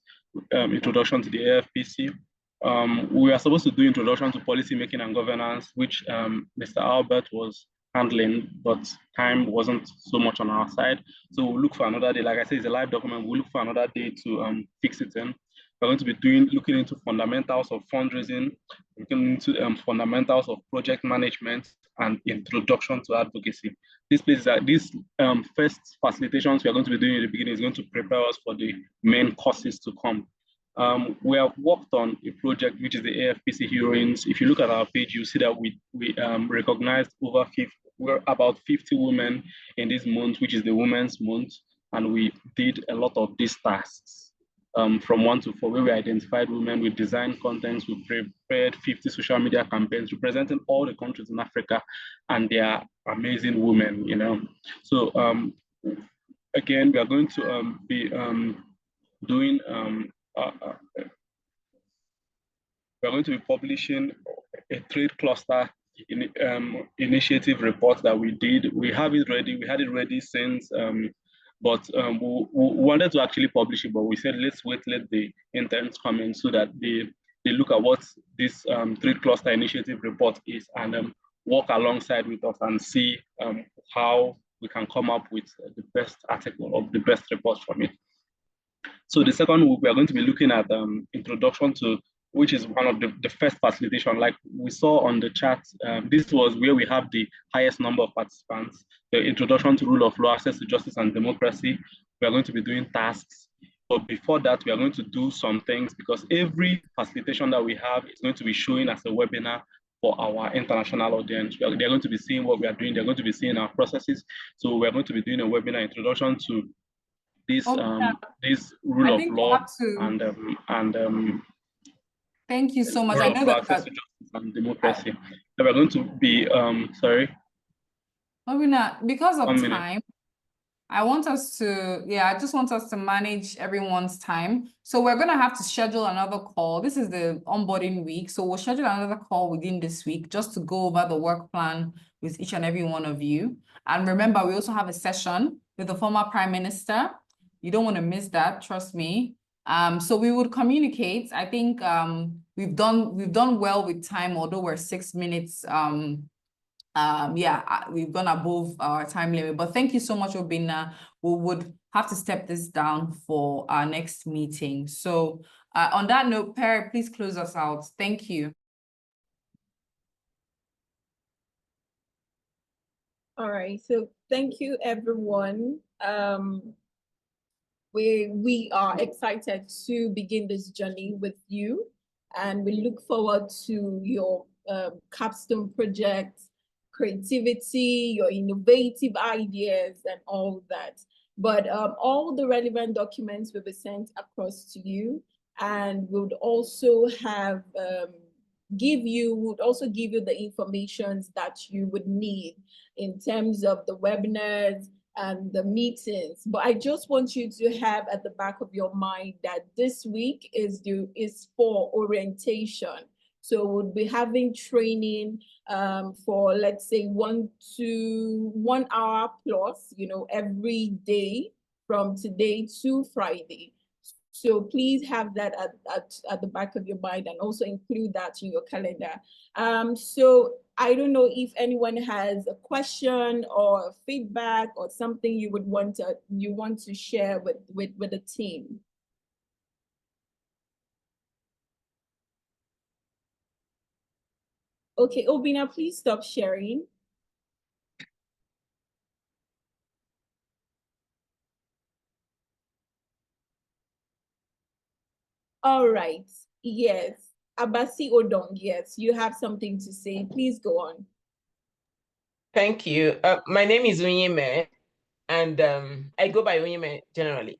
introduction to the AfPC. We are supposed to do introduction to policy making and governance, which Mr. Albert was handling, but time wasn't so much on our side. So we'll look for another day. Like I said, it's a live document. We'll look for another day to fix it in. We're going to be looking into fundamentals of fundraising, looking into fundamentals of project management, and introduction to advocacy. These first facilitations we are going to be doing in the beginning is going to prepare us for the main courses to come. We have worked on a project which is the AfPC Heroines. If you look at our page, you see that we recognized we're about 50 women in this month, which is the Women's Month, and we did a lot of these tasks. From 1 to 4, where we identified women, we designed contents, we prepared 50 social media campaigns representing all the countries in Africa, and they are amazing women, you know. So again, we are going to be doing, we're going to be publishing a trade cluster initiative report that we did. We have it ready. We had it ready since. But we wanted to actually publish it, but we said, let's wait, let the interns come in so that they look at what this trade cluster initiative report is and work alongside with us and see how we can come up with the best article or the best report from it. So the second week, we are going to be looking at introduction to, which is one of the first facilitation. Like we saw on the chat, this was where we have the highest number of participants. The introduction to rule of law, access to justice and democracy. We are going to be doing tasks. But before that, we are going to do some things because every facilitation that we have is going to be showing as a webinar for our international audience. They're going to be seeing what we are doing. They're going to be seeing our processes. So we're going to be doing a webinar introduction to this this rule of law and thank you so much. I know that access to justice and democracy. We're going to be sorry. Because of time, I want us to, I just want us to manage everyone's time. So we're going to have to schedule another call. This is the onboarding week. So we'll schedule another call within this week just to go over the work plan with each and every one of you. And remember, we also have a session with the former Prime Minister. You don't want to miss that, trust me. So we would communicate. I think we've done well with time, although we're 6 minutes. We've gone above our time limit, but thank you so much, Obina. We would have to step this down for our next meeting. So on that note, Perry, please close us out. Thank you. All right, so thank you, everyone. We are excited to begin this journey with you, and we look forward to your capstone projects, creativity, your innovative ideas, and all that. But all the relevant documents will be sent across to you, and we would also have give you the information that you would need in terms of the webinars and the meetings. But I just want you to have at the back of your mind that this week is for orientation. So we'll be having training for, let's say, 1 to 1 hour plus, every day from today to Friday. So please have that at the back of your mind and also include that in your calendar. So I don't know if anyone has a question or feedback or something you want to share with the team. Okay, Obina, please stop sharing. All right. Yes. Abasi Odong, yes, you have something to say. Please go on. Thank you. My name is Unyeme, and I go by Unyeme generally.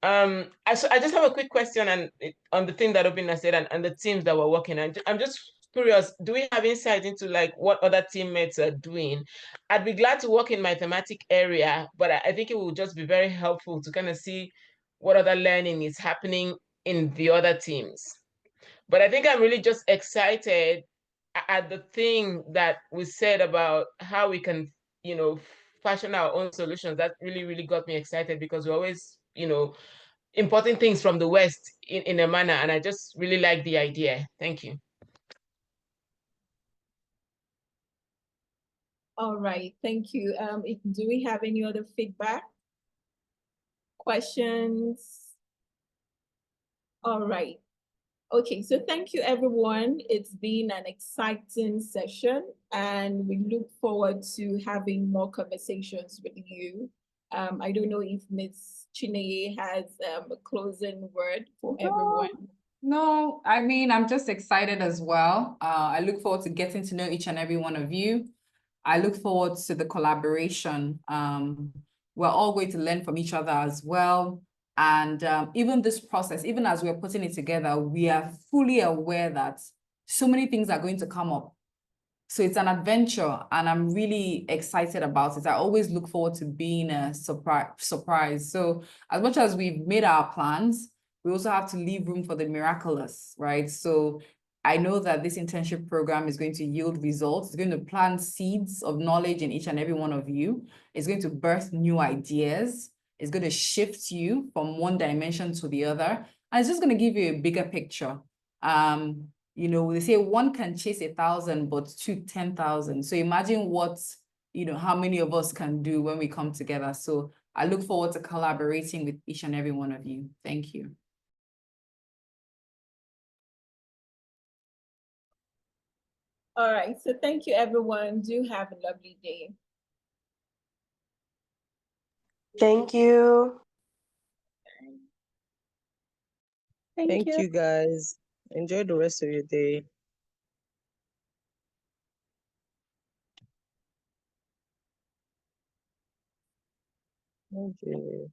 I just have a quick question on the thing that Obina said and the teams that we're working on. I'm just curious, do we have insight into like what other teammates are doing? I'd be glad to work in my thematic area, but I think it will just be very helpful to kind of see what other learning is happening in the other teams. But I think I'm really just excited at the thing that we said about how we can, fashion our own solutions. That really, really got me excited because we're always, importing things from the West in a manner. And I just really like the idea. Thank you. All right, thank you. Do we have any other feedback? Questions? All right. Okay, so thank you, everyone. It's been an exciting session, and we look forward to having more conversations with you. I don't know if Ms. Chineye has a closing word for everyone. No, I mean, I'm just excited as well. I look forward to getting to know each and every one of you. I look forward to the collaboration. We're all going to learn from each other as well. And even this process, even as we're putting it together, we are fully aware that so many things are going to come up. So it's an adventure, and I'm really excited about it. I always look forward to being a surprise. So as much as we've made our plans, we also have to leave room for the miraculous, right? So I know that this internship program is going to yield results. It's going to plant seeds of knowledge in each and every one of you. It's going to birth new ideas. It's going to shift you from one dimension to the other. And it's just going to give you a bigger picture. They say one can chase 1,000, but two 10,000. So imagine what, how many of us can do when we come together. So I look forward to collaborating with each and every one of you. Thank you. All right, so thank you, everyone. Do have a lovely day. Thank you. Thank you, guys. Enjoy the rest of your day. Okay.